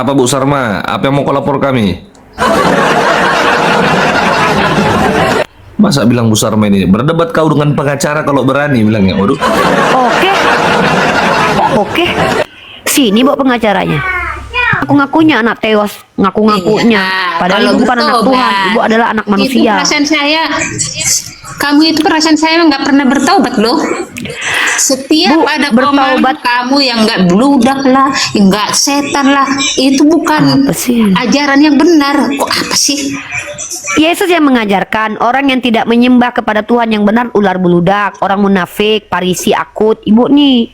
Apa Bu Sarma? Apa yang mau kau lapor kami? Masa bilang Bu Sarma ini berdebat kau dengan pengacara kalau berani bilangnya. Waduh. Oke. Oke. Sini bawa pengacaranya. Ngaku-ngakunya anak tewas, ngaku-ngakunya. Padahal Kalau ibu bukan anak bertobat, Tuhan, ibu adalah anak Itu manusia. perasaan saya, kamu itu perasaan saya nggak pernah bertobat loh. Setiap Bu, ada bertaubat. omongan kamu yang nggak bludak lah, yang nggak setan lah, itu bukan Apa sih? ajaran yang benar. Kok apa sih? Yesus yang mengajarkan orang yang tidak menyembah kepada Tuhan yang benar ular beludak, orang munafik, parisi akut. Ibu nih,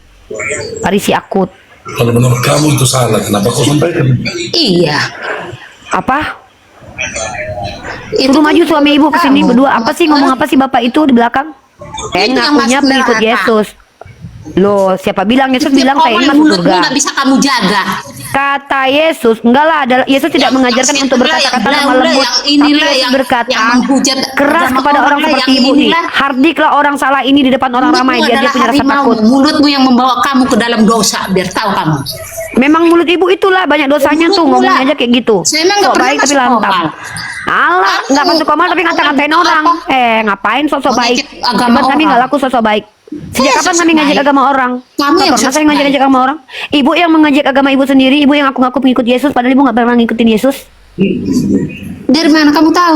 parisi akut. Kalau menurut kamu itu salah, kenapa kau sampaikan? Iya. Apa? Itu Suruh maju suami ibu ke sini kamu. berdua. Apa sih ngomong apa sih bapak itu di belakang? Saya Itu yang ngakunya masuk pengikut neraka. Yesus. Loh, siapa bilang Yesus Setiap bilang saya ini omongan masuk mulutmu surga? nggak bisa kamu jaga. Kata Yesus, enggak lah, Yesus tidak mengajarkan Yang untuk inilah, berkata-kata yang lemah bla-bla, lembut. yang inilah, Tapi Yesus yang berkata, menghujat keras agama kepada orang orang lah, seperti yang ibu nih. inilah. Hardiklah orang salah ini di depan orang ramai biar dia adalah punya rasa harimau. takut. Mulutmu yang membawa kamu ke dalam dosa, biar tahu kamu. Memang mulut ibu itulah banyak dosanya tuh, Mulut ngomongnya pula. aja kayak gitu. Saya emang nggak Sok pernah baik tapi masuk lantang. komal. Alah, Aku- nggak masuk komal tapi ngata-ngatain aku- orang. Ngapain sosok baik? Mengejek agama Sebab kami orang. nggak laku sosok baik. Sejak kapan sosok kami ngajak baik? agama orang? Kamu Nggak yang pernah sosok saya ngajak baik. agama orang. Ibu yang mengajak agama ibu sendiri, ibu yang aku pengikut Yesus, padahal ibu nggak pernah ngikutin Yesus. Dari mana kamu tahu?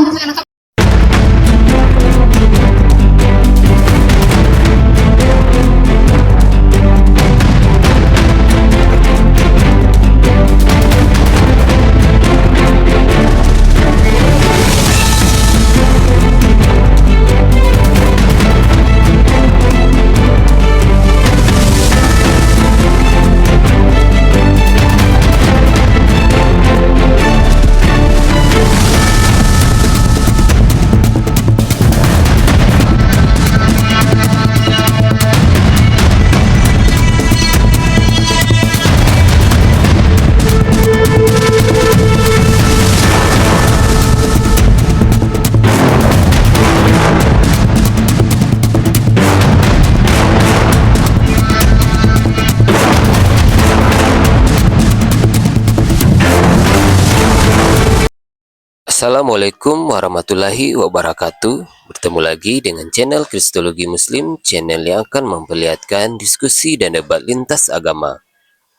Assalamualaikum warahmatullahi wabarakatuh. Bertemu lagi dengan channel Kristologi Muslim, channel yang akan memperlihatkan diskusi dan debat lintas agama.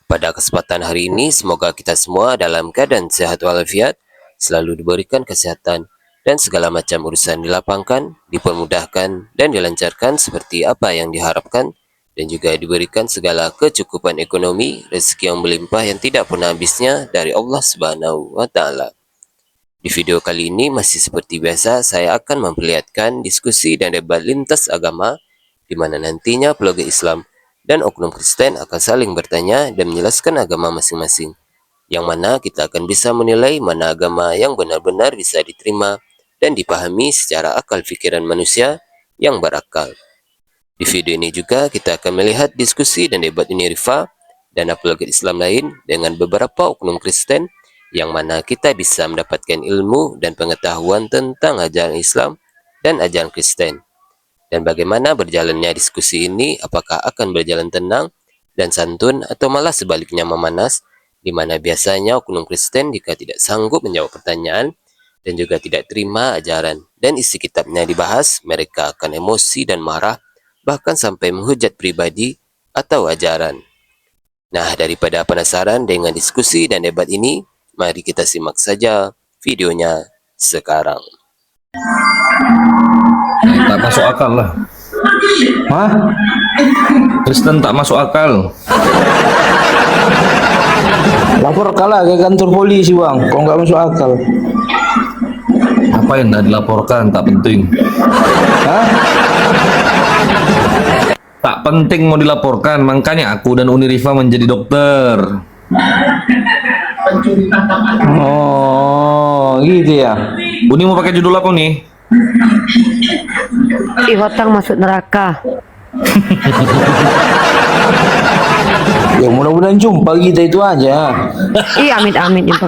Pada kesempatan hari ini, semoga kita semua dalam keadaan sehat walafiat, selalu diberikan kesehatan, dan segala macam urusan dilapangkan, dipermudahkan, dan dilancarkan seperti apa yang diharapkan, dan juga diberikan segala kecukupan ekonomi, rezeki yang melimpah yang tidak pernah habisnya dari Allah Subhanahu wa Ta'ala. Di video kali ini masih seperti biasa, saya akan memperlihatkan diskusi dan debat lintas agama, di mana nantinya pelogak Islam dan oknum Kristen akan saling bertanya dan menjelaskan agama masing-masing, yang mana kita akan bisa menilai mana agama yang benar-benar bisa diterima dan dipahami secara akal pikiran manusia yang berakal. Di video ini juga kita akan melihat diskusi dan debat Unirifa dan apologet Islam lain dengan beberapa oknum Kristen, yang mana kita bisa mendapatkan ilmu dan pengetahuan tentang ajaran Islam dan ajaran Kristen. Dan bagaimana berjalannya diskusi ini, apakah akan berjalan tenang dan santun atau malah sebaliknya memanas, di mana biasanya oknum Kristen jika tidak sanggup menjawab pertanyaan dan juga tidak terima ajaran dan isi kitabnya dibahas, mereka akan emosi dan marah, bahkan sampai menghujat pribadi atau ajaran. Nah, daripada penasaran dengan diskusi dan debat ini, mari kita simak saja videonya sekarang. Tak masuk akal lah. Hah? Kristen tak masuk akal. Lapor kalah ke kantor polisi bang, kok nggak masuk akal. Apa yang dah dilaporkan tak penting. Hah? Tak penting mau dilaporkan, makanya aku dan Unirifa menjadi dokter. Oh, gitu ya. Uni mau pakai judul apa nih? Ihotang masuk neraka. Ya mudah-mudahan jumpa kita itu aja. Iya, amit-amit jumpa.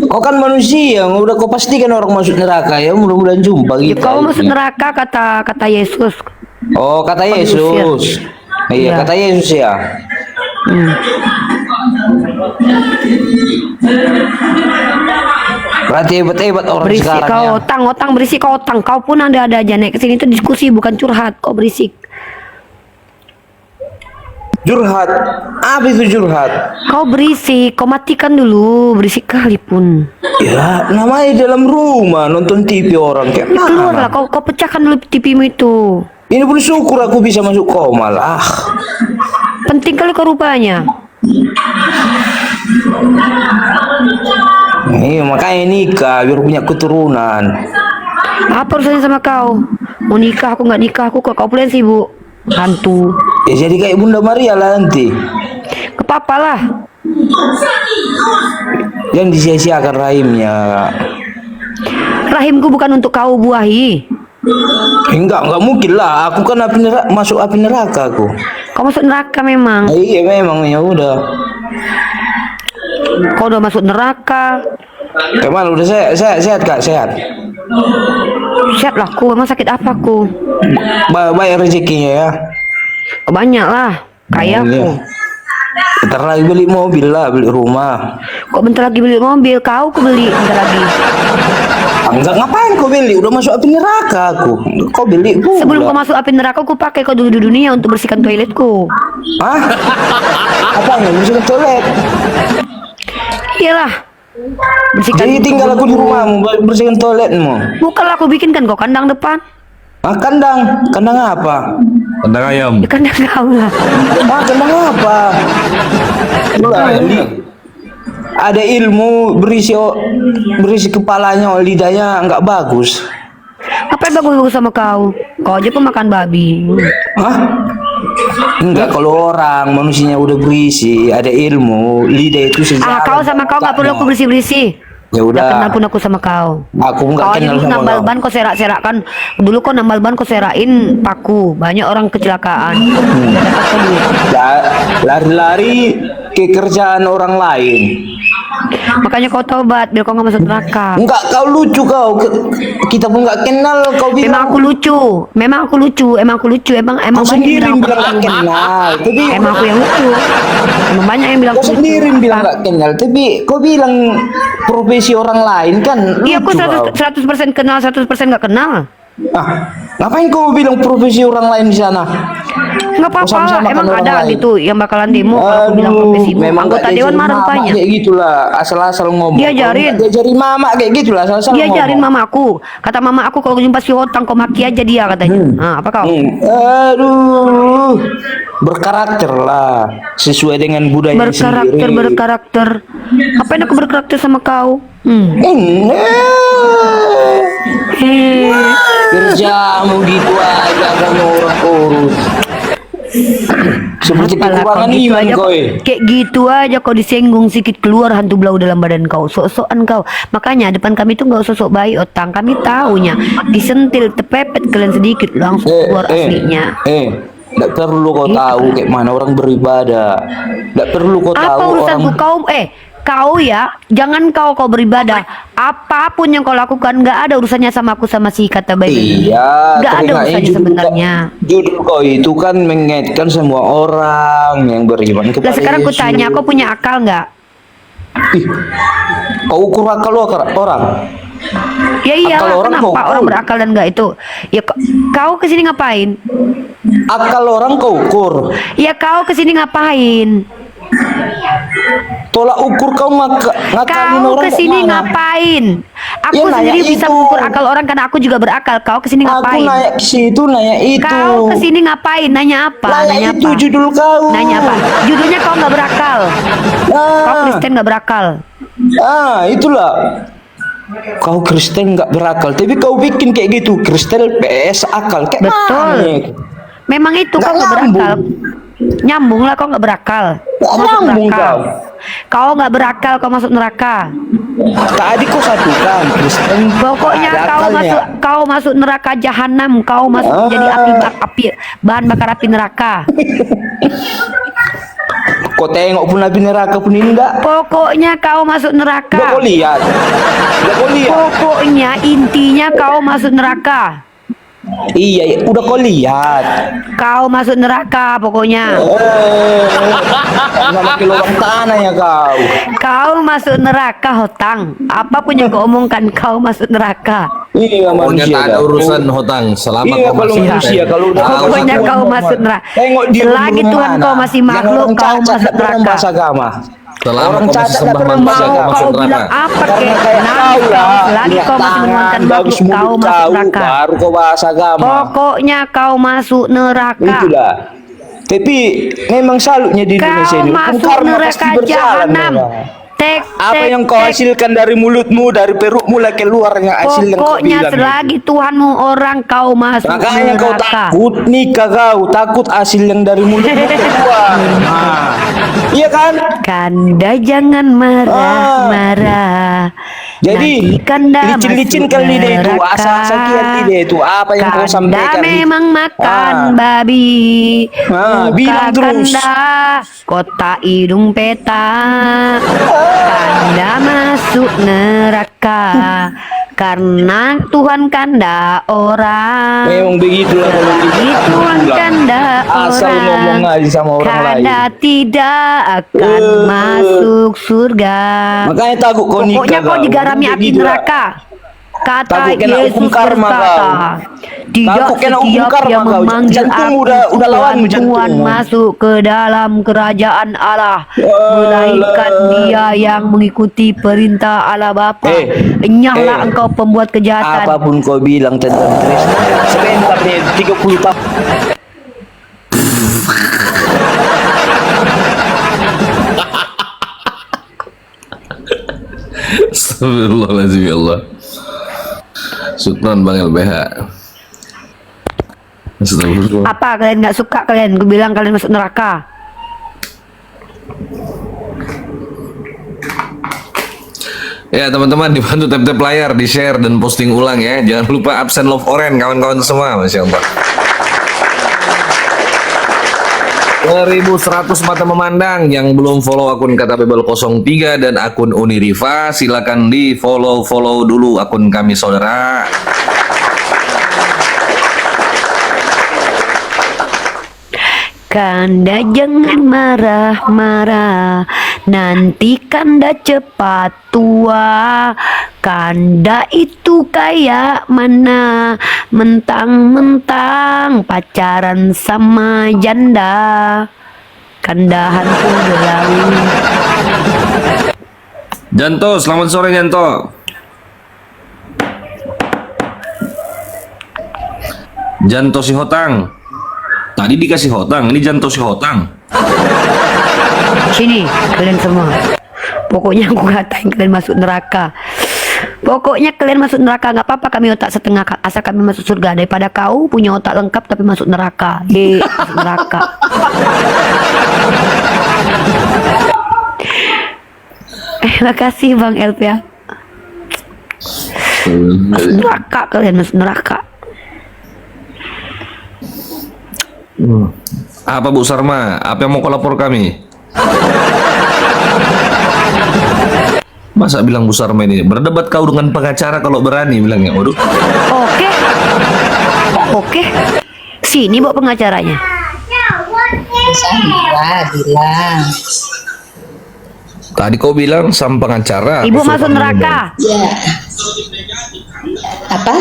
Kau kan manusia, udah kau pastikan orang masuk neraka ya. Mudah-mudahan jumpa Ya, kita. kau masuk neraka kata Yesus. Oh, kata Yesus. Iya, Iya. kata Yesus ya. Berarti hebat-hebat orang Berisik sekarang kau, ya. otang berisik kau otang. Kau pun ada aja naik kesini tuh diskusi bukan curhat. Kau berisik. Curhat. Apa itu curhat? Kau berisik. Kau matikan dulu. Berisik kali pun. Ya, namanya dalam rumah nonton TV orang kayak Keluarlah. mana? Kau pecahkan dulu TV-mu itu. Ini pun syukur aku bisa masuk komal. Penting kali kau rupanya. Iya, makanya nikah biar punya keturunan. Apa urusannya sama kau? Mau nikah aku nggak nikah aku kok kau pula yang sibuk. Hantu. Ya jadi kayak Bunda Maria lah nanti. Kepapalah. Yang disia-siakan rahimnya. Rahimku bukan untuk kau buahi. Enggak mungkin lah. Aku kan masuk api neraka aku. Kau masuk neraka memang. Iya memang ya udah. Kau udah masuk neraka. Kayak mana udah sehat Kak, sehat. Siap lah aku. Emang sakit apa aku? Banyak rezekinya ya. Banyak lah. Kaya aku. Iya. Bentar lagi beli mobil lah, beli rumah. Kok bentar lagi beli mobil? Kau beli bentar lagi. Enggak ngapain kau beli? Udah masuk api neraka aku. Kau beli pula. Sebelum kau masuk api neraka, aku pakai kau dulu di dunia untuk bersihkan toiletku. Hah? Apanya? Bersihkan toilet? Iyalah. Bersihkan. Jadi tinggal aku di rumahmu, bersihkan toiletmu. Bukanlah aku bikinkan kau kandang depan. Ah, kandang apa? Kandang ayam. Ya kandang kau lah. Kandang apa? Ada ilmu berisi kepalanya, lidahnya nggak bagus. Apa yang bagus-bagus sama kau? Kau aja pemakan babi. Hah? Enggak, kalau orang manusianya udah berisi, ada ilmu, lidah itu sejalan. Kau sama kau nggak perlu aku bersih-bersih. Ya Udah kenal udah. pun aku sama kau. Aku Kau nggak aja kenal dulu sama nambal kau. ban kau serak-serakkan. Dulu kau nambal ban kau serain paku. Banyak orang kecelakaan. Udah dapat kau duit. Lari-lari ke kerjaan orang lain. Makanya kau tobat biar kau nggak masuk neraka. Enggak, kau lucu kau. Kita pun nggak kenal, kau Memang bilang. aku lucu. Emang aku lucu. Emang Kau banyak sendiri yang bilang bilang aku nggak lucu. kenal. Tapi Emang aku yang lucu. Emang banyak yang bilang kau aku lucu. sendiri bilang nggak kenal. Tapi kau bilang profesi orang lain kan Iya aku lucu kau. 100% kenal, 100% nggak kenal. Ngapain kau bilang profesi orang lain di sana? Nggak apa-apa, Sama-sama kan emang orang ada lain. gitu yang bakalan demo kalau aku bilang profesimu. memang Anggota nggak dewan diajarin marah mama rupanya. kayak gitulah, asal-asal ngomong. Diajarin. Diajarin mama kayak gitulah, asal-asal ngomong. Diajarin mamaku. Kata mama aku kalau jumpa si Hotang kau maki aja dia katanya. Nah, apa kau? Aduh, berkarakter lah, sesuai dengan budaya sendiri. Berkarakter. Apa yang aku berkarakter sama kau? Kerjamu gitu aja kamu orang urus. Seperti Apalah, kekurangan kau gitu iman aja, kau. kayak gitu aja kau disenggung sedikit keluar hantu blau dalam badan kau. Sok-sokan kau. Makanya depan kami tuh nggak sosok baik Otang. Kami taunya disentil tepepet kalian sedikit langsung keluar aslinya. Nggak perlu kau Gitu. tahu kayak mana orang beribadah. Nggak perlu kau Apa tahu urusanku orang. kau ya, jangan kau beribadah. Apapun yang kau lakukan nggak ada urusannya sama aku sama si kata baik. Iya, Nggak ada teringat urusannya judul- sebenarnya. Judul kau itu kan mengaitkan semua orang yang beriman kepada Lah sekarang aku Yesus. tanya, kau punya akal nggak? Ih, kau ukur akal orang. Ya iya, Akal orang kenapa kau orang ukur. berakal dan nggak itu? Ya kau kesini ngapain? Akal orang kau ukur. Ya kau kesini ngapain? Tolak ukur kau ngakalin Kau orang kesini kayak mana? ngapain? Aku Ya, nanya sendiri bisa itu. mengukur akal orang karena aku juga berakal. Kau kesini Aku ngapain? nanya ke situ, nanya itu. Kau kesini ngapain? Nanya apa? Nanya Nanya itu apa? judul kau. Nanya apa? Judulnya kau nggak berakal. Kau Kristen nggak berakal. Itulah. Kau Kristen nggak berakal, tapi kau bikin kayak gitu. Kristen PS akal. Kayak Betul. mana? Memang itu Nggak kau nggak nyambung. berakal. Nyambung lah kau nggak berakal. Nggak Masuk nyambung neraka. Kau nggak berakal, kau masuk neraka. Tadi kau satukan Kristen. Pokoknya ada kau akalnya. masuk neraka jahanam. Kau masuk jadi bahan bakar api neraka. Kau tengok pun api neraka pun ini enggak. Pokoknya kau masuk Enggak neraka. kau lihat. Enggak kau lihat. Pokoknya intinya kau masuk neraka. Iya, udah kau lihat. Kau masuk neraka pokoknya. Sama ke lubang tanah ya kau. Kau masuk neraka, Hotang. Apapun yang kau omongkan, kau masuk neraka. Iya Pokoknya manusia. tak ada kau. urusan Hotang selama Iya kau kalau masih manusia kalau udah Pokoknya masuk kau rumah, masuk neraka. Tengok di Selagi rumah Tuhan mana. kau masih Yang makhluk, orang kau cacat masuk tak pernah neraka. bahasa agama. selama Orang kau masih cacat tak sembah pernah manusia bahasa kau Mau masuk kau neraka. bilang apa Karena kek? kayak Nanti kau kau, lah, selagi lihat kau masih tangan, menguatkan bagus makhluk, kau mulut masuk kau, neraka. baru kau bahasa agama. Pokoknya kau masuk neraka. Itulah. Tapi memang salutnya di Indonesia Kau ini. Hukum masuk karma pasti neraka berjalan jahanam. memang. Tek, Apa tek, yang kau tek. hasilkan dari mulutmu, dari perutmu lah keluar yang hasil yang kau Pokoknya bilang. selagi Tuhanmu orang, kau masuk Makanya kau neraka. takut nikah kau, takut hasil yang dari mulutmu keluar. Nah, iya kan? Kanda jangan marah-marah. Jadi Nanti Kanda licin-licin masuk kali dia itu, neraka. asa-asa dia itu apa yang kau sampaikan. Kanda memang makan Ah. babi. Bilang terus. Kanda kota hidung peta. Kanda masuk neraka karena Tuhan Kanda orang. Memang begitulah kalau Tuhan Kanda asal ngomong orang. aja sama orang lain. Kanda tidak akan masuk surga. Makanya takut kau nikah. Pokoknya kau digarami api neraka. Kata Takut kena Yesus hukum karma berkata, tidak Takut kena hukum setiap karma yang kau. memanggil Jantung aku udah lawanmu Tuhan jantungmu. masuk ke dalam kerajaan Allah, melainkan dia yang mengikuti perintah Allah Bapa. Enyahlah engkau pembuat kejahatan. Apapun kau bilang tentang Kristen, sebentar nih 30 tahun. Astagfirullahaladzim ya Allah. Syukran Bang LBH. Astagfirullah. Apa kalian nggak suka kalian? Gue bilang kalian masuk neraka. Ya teman-teman, dibantu tap-tap layar, di-share dan posting ulang ya. Jangan lupa absen love oren kawan-kawan semua, Masya Allah. 1100 mata memandang yang belum follow akun Kata Bebel 03 dan akun Uniriva, silakan di follow dulu akun kami saudara. Kanda jangan marah-marah, nanti Kanda cepat tua. Kanda itu kayak mana, mentang-mentang pacaran sama janda. Kanda hantu belawi. Janto, selamat sore Janto. Janto si Hotang. Tadi dikasih Hotang, ini Janto si Hotang. Sini kalian semua. Pokoknya aku katain kalian masuk neraka. Pokoknya kalian masuk neraka, nggak apa-apa kami otak setengah, asal kami masuk surga, daripada kau punya otak lengkap tapi masuk neraka. Masuk neraka. Makasih Bang Elp ya. Masuk neraka kalian, masuk neraka. Apa Bu Sarma? Apa yang mau kau lapor kami? Masa bilang Bu Sarma ini berdebat kau dengan pengacara kalau berani bilangnya. Waduh. Oke. Oke. Sini bawa pengacaranya. Saya bilang. Tadi kau bilang sama pengacara. Ibu aku suruh masuk kamu neraka. Ya. Apa?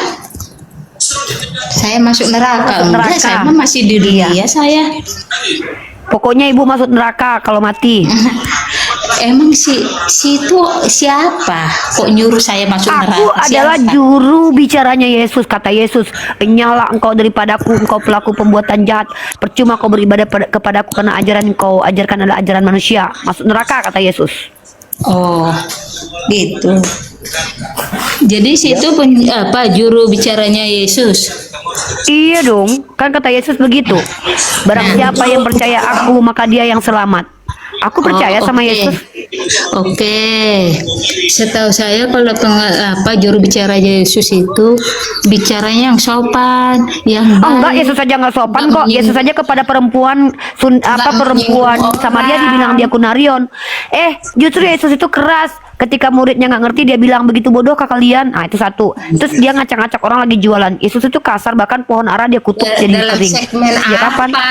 Saya masuk neraka. Masuk Enggak, neraka. saya mah masih di dunia saya. Pokoknya ibu masuk neraka kalau mati. Emang si itu siapa? Kok nyuruh saya masuk neraka? Aku adalah Siapa? juru bicaranya Yesus. Kata Yesus, nyala engkau daripadaku, engkau pelaku pembuatan jahat. Percuma kau beribadah kepadaku karena ajaran kau ajarkan adalah ajaran manusia. Masuk neraka kata Yesus. Oh, gitu. Jadi situ apa juru bicaranya Yesus? Iya dong, kan kata Yesus begitu. Barang siapa yang percaya aku, maka dia yang selamat. Aku percaya sama oke. Yesus. Oke. Setahu saya kalau juru bicara Yesus itu bicaranya yang sopan, yang Oh enggak, baik. Yesus saja nggak sopan Nggak kok. menyinggung. Yesus saja kepada perempuan perempuan menyinggung sama dia orang. dibilang dia kunarion. Justru Yesus itu keras. Ketika muridnya nggak ngerti, dia bilang begitu bodoh kah kalian? Nah, itu satu. Terus dia ngacak-ngacak orang lagi jualan. Yesus itu kasar, bahkan pohon ara dia kutuk jadi Dalam kering. segmen Ya kapan? apa?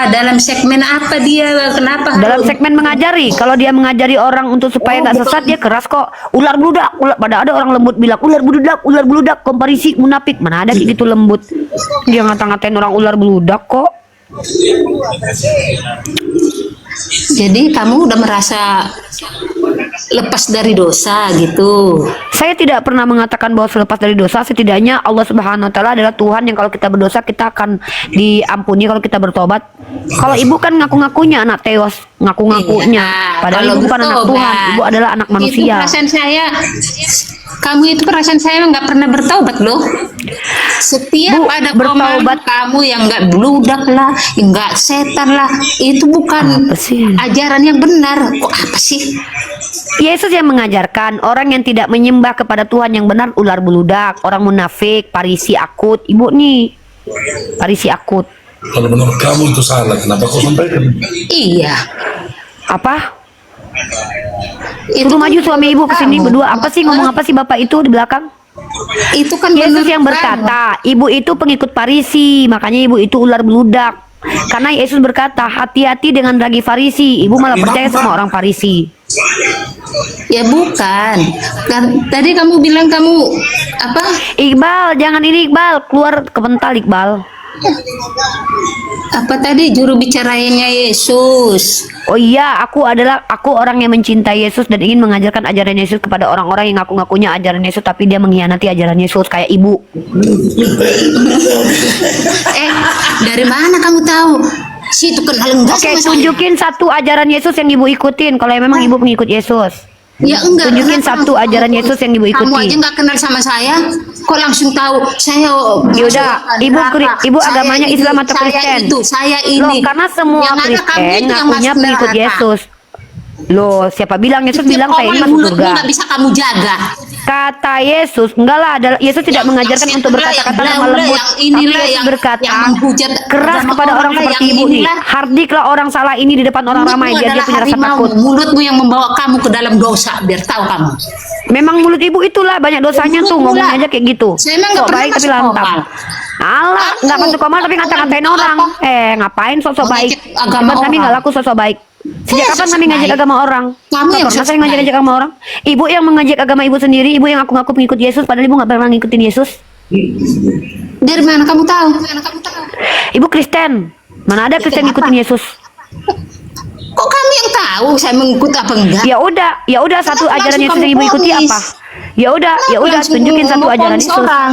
Dalam segmen apa dia? Kenapa? Dalam harus- segmen mengajari, kalau dia mengajari orang untuk supaya nggak sesat, dia keras kok. Ular bludak, pada ada orang lembut bilang ular bludak, komparisi munafik. Mana ada kayak gitu lembut. Dia ngata-ngatain orang ular bludak kok. Jadi kamu udah merasa lepas dari dosa gitu. Saya tidak pernah mengatakan bahwa selepas dari dosa, setidaknya Allah Subhanahu wa taala adalah Tuhan yang kalau kita berdosa kita akan diampuni kalau kita bertobat. Kalau ibu kan ngaku-ngakunya anak teos, ngaku-ngakunya. Iya, Padahal kalau ibu bukan anak bertobat, Tuhan, ibu adalah anak Itu manusia. perasaan saya, kamu itu perasaan saya nggak pernah bertobat loh. Setiap Bu, ada bertaubat. omongan kamu yang nggak bludak lah, nggak setan lah, itu bukan Apa sih? ajaran yang benar. Kok apa sih? Yesus yang mengajarkan orang yang tidak menyembah kepada Tuhan yang benar ular beludak, orang munafik, parisi akut. Ibu nih, parisi akut. Kalau menurut kamu itu salah, kenapa kau sampaikan? Iya. Apa? Itu Suruh kan maju suami ibu ke sini kamu. berdua. Apa sih ngomong apa sih bapak itu di belakang? Itu kan Yesus menurut yang kamu. berkata, ibu itu pengikut Farisi, makanya ibu itu ular beludak. Karena Yesus berkata, hati-hati dengan ragi Farisi. Ibu malah percaya sama orang Farisi. Ya bukan. Kan tadi kamu bilang kamu apa? Iqbal, jangan ini Iqbal, keluar kemental Iqbal. Apa tadi juru bicaranya Yesus? Oh iya, aku orang yang mencintai Yesus dan ingin mengajarkan ajaran Yesus kepada orang-orang yang ngaku-ngakunya ajaran Yesus tapi dia mengkhianati ajaran Yesus kayak ibu. Dari mana kamu tahu? Si itu kenal enggak Oke, sama saya? tunjukin satu ajaran Yesus yang ibu ikutin kalau memang ibu pengikut Yesus. Ya enggak. Tunjukin kenapa satu kamu- ajaran Yesus yang ibu ikuti. Kamu aja enggak kenal sama saya, kok langsung tahu saya? Yaudah, ibu Saya agamanya ini, Islam atau saya Kristen? itu, saya ini. Loh, karena semua Yang ada kamu Kristen itu yang ngakunya masuk pengikut neraka. Yesus. Loh, siapa bilang Yesus Setiap bilang saya ini orang masuk mulutmu surga? nggak bisa kamu jaga. Kata Yesus, enggak lah, Yesus tidak mengajarkan yang untuk sebelah, berkata-kata yang lemah belah, lembut. yang Tapi inilah, Yesus yang berkata menghujat keras agama kepada orang lah, seperti yang ibu nih. inilah. Hardiklah orang salah ini di depan orang ramai biar dia adalah punya rasa harimau. takut. Mulutmu yang membawa kamu ke dalam dosa, biar tahu kamu. Memang mulut ibu itulah banyak dosanya tuh, Mulutmu ngomongnya lah. aja kayak gitu. Saya emang nggak Sok pernah baik tapi masuk lantap. komal. Alah, Kamu nggak masuk komal tapi ngata-ngatain orang. Ngapain sosok baik? Mengejek agama Sebab kami orang. nggak laku sosok baik. Sejak kapan Sosok kami ngajak baik. agama orang? Kamu Nggak yang pernah sosok saya ngajak-ngajak baik. agama orang. Ibu yang mengajak agama ibu sendiri, ibu yang ngaku-ngaku pengikut Yesus, padahal ibu nggak pernah ngikutin Yesus. Dari mana kamu tahu? Ibu Kristen. Mana ada Kristen kenapa? ngikutin Yesus? Kok kamu yang tahu saya mengikut apa enggak? Ya udah satu Kenapa ajaran langsung Yesus kamu yang ibu ikuti ponis? apa? Ya udah langsung tunjukin satu mau ajaran ponis Yesus. orang?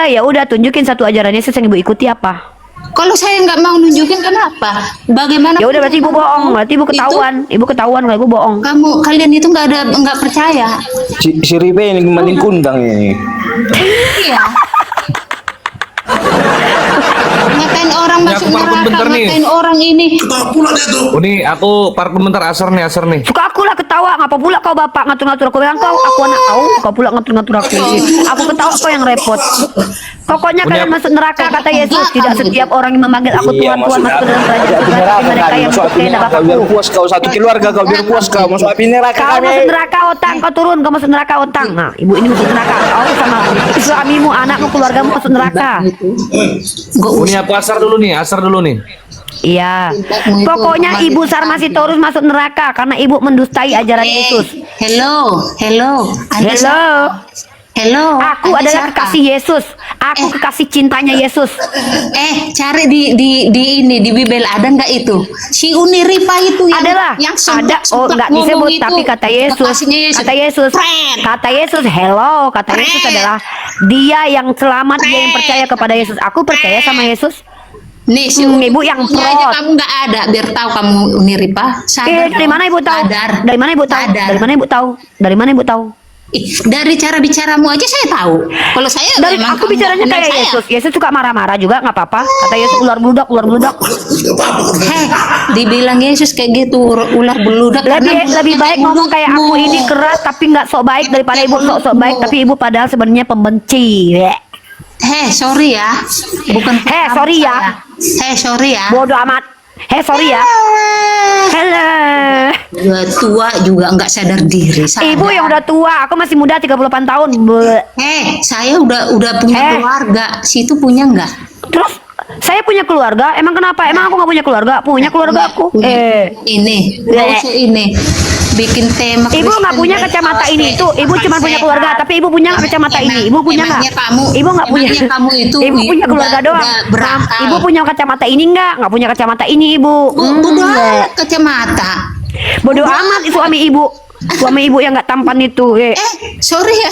Ya udah tunjukin satu ajaran Yesus yang ibu ikuti apa? Kalau saya nggak mau nunjukin kenapa? Bagaimana? Ya udah berarti ibu bohong, berarti ibu ketahuan. Ibu ketahuan kalau ibu bohong. Kalian itu nggak percaya. Si Ribe ini maling kundang ini. Iya. Ngatain orang Ini masuk aku parfum neraka, bentar nih. ngatain orang ini. Ketawa pula dia tuh. Oh nih aku parfum bentar asar nih. Suka aku lah ketawa, ngapa pula kau bapak ngatur-ngatur aku bilang aku anak kau pula ngatur-ngatur aku. Aku ketawa kau yang repot. Pokoknya kalian masuk neraka kata Yesus. Tidak setiap orang yang memanggil aku Tuhan Tuhan masuk ke dalam kerajaan surga, tapi mereka yang masuk api percaya pada neraka biar Bapakku. puas kau satu keluarga kau biar puas kau masuk api neraka Kau kami. masuk neraka otang, kau turun, kau masuk neraka otang. Nah, ibu ini masuk neraka. Kau sama suamimu, anakmu, keluargamu masuk neraka. Oh nih aku asar dulu nih. Iya. Tindakmu itu Pokoknya memang ibu itu Sarmasi tadi. Torus masuk neraka karena ibu mendustai ajaran Yesus. Hello. Anda Hello. siapa? Hello. Aku Anda adalah siapa? kekasih Yesus. Aku kekasih cintanya Yesus. Cari di ini di Bibel ada nggak itu? Si Uniripa itu yang Adalah yang ada nggak disebut tapi kata Yesus. Kata Yesus hello, kata Yesus Fred. adalah dia yang selamat, dia yang percaya kepada Yesus. Aku percaya sama Yesus. Nih si Ibu yang Uniripa aja prot. kamu nggak ada biar tahu kamu Uniripa. Sadar Dari dong. mana ibu tahu? Sadar. Dari mana ibu tahu? Sadar. Dari mana ibu tahu? Dari mana ibu tahu? Dari cara bicaramu aja saya tahu. Kalau saya Dari memang aku kamu bicaranya nggak kenal kayak saya. Yesus. Yesus suka marah-marah juga nggak apa-apa. Kata Yesus ular bludak. Dibilang Yesus kayak gitu ular beludak. Lebih baik ngomong kayak aku ini keras tapi nggak sok baik daripada ibu sok baik tapi ibu padahal sebenarnya pembenci. Sorry ya. Bukan Sorry ya. Sorry ya. Bodoh amat. Sorry ya. Hello. Udah tua juga nggak sadar diri. Ibu yang udah tua, aku masih muda 38 tahun. Saya udah punya keluarga. Situ punya nggak? Terus saya punya keluarga, emang kenapa? Emang aku nggak punya keluarga? Punya keluarga aku. Ini, nggak usah ini. Bikin tema. Ibu nggak punya kacamata ini itu. Ibu cuma punya keluarga, tapi ibu punya nggak kacamata ini. Ibu punya nggak? Ibu nggak punya. Kamu itu Ibu punya keluarga doang. Berakal. Ibu punya kacamata ini nggak punya kacamata ini ibu. Bodoh kacamata. Bodoh amat suami ibu. Suami ibu yang nggak tampan itu. Sorry ya.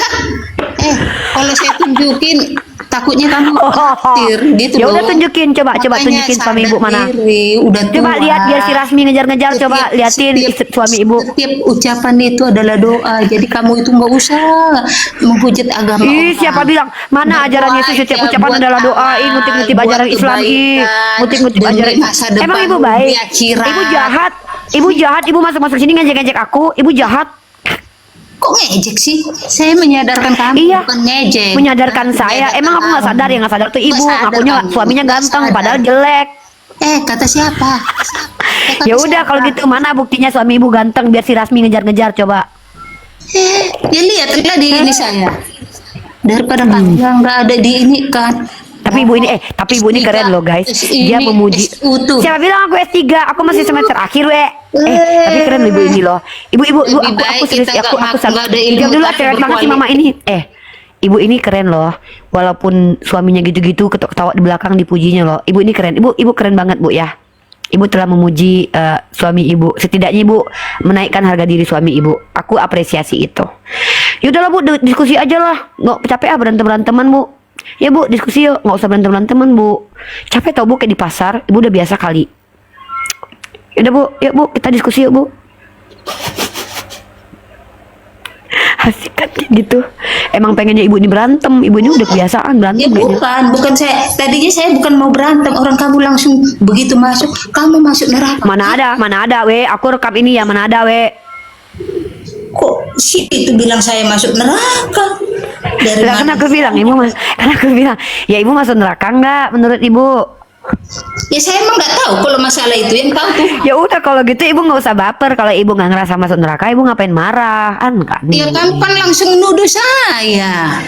Kalau saya tunjukin takutnya kamu khawatir gitu Ya loh. udah tunjukin, coba Makanya tunjukin suami ibu sadar mana. diri, udah Coba tua. lihat biar si Rasmi ngejar-ngejar, coba liatin suami ibu. Setiap ucapan itu adalah doa. Jadi kamu itu nggak usah menghujat agama orang. Siapa bilang? Mana ajaran Yesus setiap ucapan buat adalah doa? amal, Ngutip-ngutip buat ajaran Islam kebaikan, ngutip-ngutip demi ajaran. masa depan Emang ibu baik? di akhirat. Ibu jahat. Ibu jahat. Ibu masuk sini ngejek-ngejek aku. Ibu jahat. Kok ngejek sih? Saya menyadarkan kamu, Iya. bukan ngejek. Menyadarkan saya. Emang aku nggak sadar ya, nggak sadar tuh ibu. Ngakunya suaminya ganteng, padahal jelek. Kata siapa? Ya udah kalau gitu mana buktinya suami ibu ganteng biar si Rasmi ngejar-ngejar coba. Ya lihatlah di ini saya. Daripada panjang nggak ada di ini kan. Tapi ibu ini tapi ibu ini keren loh guys. Dia memuji. Siapa bilang aku S3? Aku masih semester akhir tapi keren loh ibu ini loh. Ibu aku serius aku salut. Jawab dulu cewek banget sih mama ini. Ibu ini keren loh. Walaupun suaminya gitu-gitu ketawa di belakang dipujinya loh. Ibu ini keren. Ibu keren banget Bu ya. Ibu telah memuji suami ibu. Setidaknya ibu menaikkan harga diri suami ibu. Aku apresiasi itu. Yaudahlah Bu, diskusi aja lah. Nggak capek berantem-beranteman Bu. Ya Bu, diskusi yuk, nggak usah berantem-beranteman Bu. Capek tau Bu kayak di pasar, Ibu udah biasa kali. Yaudah Bu, yuk Bu, kita diskusi yuk Bu. Asik kan gitu. Emang pengennya ibu ini berantem, ibu ini udah kebiasaan berantem. Ya bukan saya. Tadinya saya bukan mau berantem, orang kamu langsung begitu masuk, kamu masuk neraka. Mana ada, aku rekam ini ya, mana ada, Kok si itu bilang saya masuk neraka? Dari Kan aku bilang, ya ibu masuk neraka enggak menurut ibu? Ya saya emang nggak tahu kalau masalah itu, yang tahu tuh. Ya udah kalau gitu ibu nggak usah baper. Kalau ibu nggak ngerasa masuk neraka, ibu ngapain marah? Kan Ya kan langsung nuduh saya.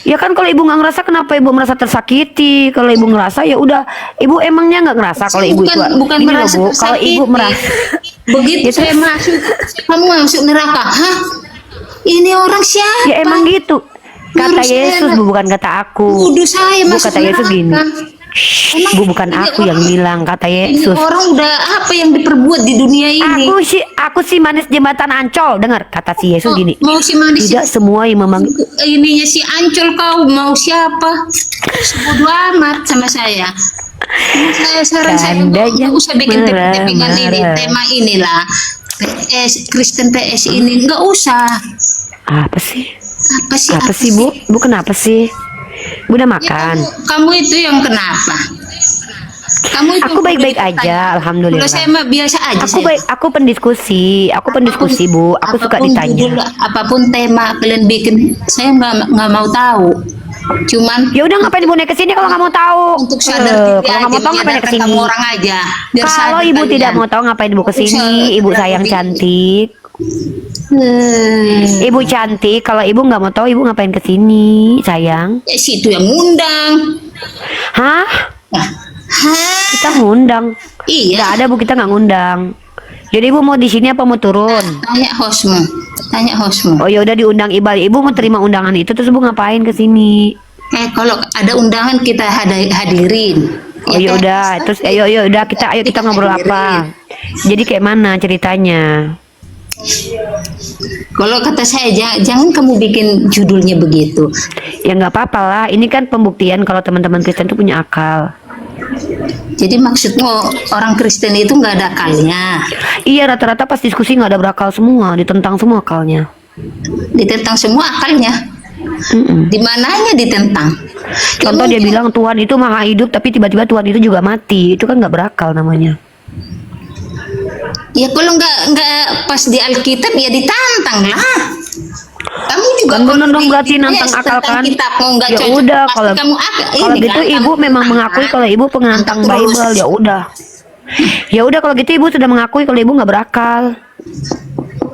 Ya kan kalau ibu nggak ngerasa, kenapa ibu merasa tersakiti? Kalau ibu ngerasa ya udah, ibu emangnya nggak ngerasa kalau ibu itu bukan gini loh merasa Bu, kalau ibu merasa begitu saya masuk, kamu masuk neraka, hah? Ini orang siapa? ya emang gitu. Kata Yesus Bu, bukan kata aku. Nuduh saya Bu, masuk kata Yesus neraka. gini. Bu, bukan aku yang bilang, kata Ini Yesus. orang udah apa yang diperbuat di dunia ini? Aku si manis jembatan Ancol. Dengar kata si Yesus gini. Mau si manis Tidak semua yang memanggil. ininya si Ancol, kau mau siapa? Bodo amat sama saya. Saya saran saya nggak usah bikin tema ini, tema inilah PS Kristen PS ini nggak usah. Apa sih? Apa sih Bu? Bu kenapa sih? Bu udah Ya, makan? kamu itu yang kenapa? Kamu itu Aku baik-baik aja, alhamdulillah. Kalau saya mah biasa aja. Aku pendiskusi Bu. Aku suka Apapun ditanya. judul, apapun tema kalian bikin, saya nggak mau tahu. Cuman Ya udah ngapain ibu naik ke sini kalau nggak mau tahu? untuk sadar diri Kalau nggak mau tahu ngapain naik ke sini? kamu orang aja. Biar Kalau sadar ibu kalian. tidak mau tahu ngapain ibu ke sini? Ibu sayang cantik. Ibu cantik. Kalau ibu nggak mau tahu, ibu ngapain ke sini, sayang? Ya situ yang ngundang. Hah? Hah? Kita ngundang? Iya. Nggak ada Bu, kita nggak ngundang. Jadi ibu mau di sini apa mau turun? Tanya hostmu. Oh ya udah diundang Iqbal. Ibu mau terima undangan itu terus ibu ngapain ke sini? Kalau ada undangan kita hadirin. Oh ya udah, terus ayo udah ayo kita ngobrol apa? Jadi kayak mana ceritanya? Kalau kata saya jangan kamu bikin judulnya begitu. Ya nggak apa-apa lah. Ini kan pembuktian kalau teman-teman Kristen itu punya akal. Jadi maksudmu orang Kristen itu nggak ada akalnya? Iya, rata-rata pas diskusi nggak ada berakal semua, ditentang semua akalnya. Ditentang semua akalnya. Di mananya ditentang? Contoh dia bilang Tuhan itu maha hidup, tapi tiba-tiba Tuhan itu juga mati. Itu kan nggak berakal namanya. Ya kalau nggak pas di Alkitab ya ditantang lah. Kamu juga Kan bener dong kalau berarti di- nantang yes, akal tentang kan? kitab mau nggak Ya cocok, udah pasti kalau kamu akal. kalau Ini gitu kan, ibu kamu memang tantang. mengakui kalau ibu penantang Terus. Bible, ya udah. Ya udah kalau gitu ibu sudah mengakui kalau ibu nggak berakal.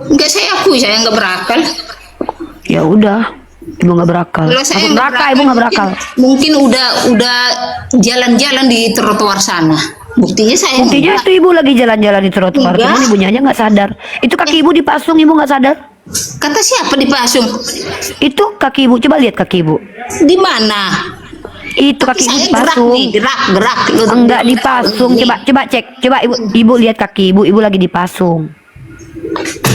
Enggak, saya akui saya nggak berakal. Ya udah, ibu nggak berakal. Kalau saya Maksud nggak neraka ibu nggak berakal. Mungkin udah jalan-jalan di trotoar sana. Buktinya saya Buktinya enggak. itu ibu lagi jalan-jalan di trotoar, Enggak. cuman ibunya aja nggak sadar. Itu kaki ibu dipasung, ibu nggak sadar. Kata siapa dipasung? Itu kaki ibu, coba lihat kaki ibu. Di mana? Itu kaki ibu Saya gerak dipasung. nih, gerak. Enggak dipasung, coba cek, coba ibu lihat kaki ibu lagi dipasung.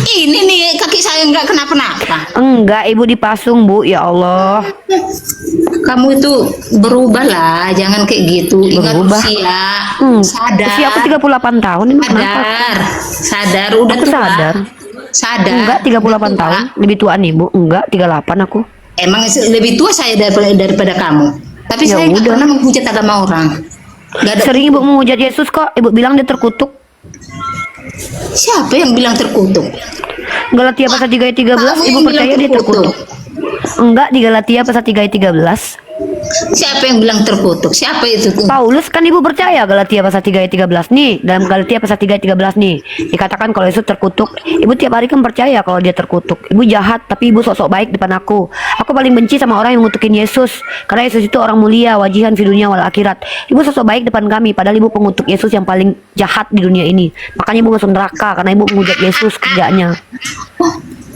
Ini nih kaki saya nggak kenapa-napa. Enggak, ibu dipasung bu, ya Allah. Kamu itu berubah lah, jangan kayak gitu. Ingat Berubah? usia, Usia sadar, aku 38 tahun ini kenapa? sadar, udah Aku tua. sadar. Sadar. Enggak, 38 udah tua. tahun, lebih tuaan ibu. Enggak, 38 aku. Emang lebih tua saya daripada kamu. Tapi Ya saya nggak udah. pernah menghujat agama orang. Nggak ada. Sering ibu menghujat Yesus kok, ibu bilang dia terkutuk. Siapa yang bilang terkutuk? Galatia pasal 3 ayat 13, Kamu ibu yang percaya bilang dia terkutuk. Enggak, di Galatia pasal 3 ayat 13. Siapa yang bilang terkutuk? Siapa itu? Paulus kan ibu percaya Galatia pasal 3 ayat 13 nih, dalam Galatia pasal 3 ayat 13 nih dikatakan kalau Yesus terkutuk. Ibu tiap hari kan percaya kalau dia terkutuk. Ibu jahat tapi ibu sok-sok baik depan aku. Aku paling benci sama orang yang mengutukin Yesus, karena Yesus itu orang mulia, wajihan di dunia wal akhirat. Ibu sok-sok baik depan kami padahal ibu pengutuk Yesus yang paling jahat di dunia ini. Makanya ibu masuk neraka karena ibu menghujat Yesus kerjanya.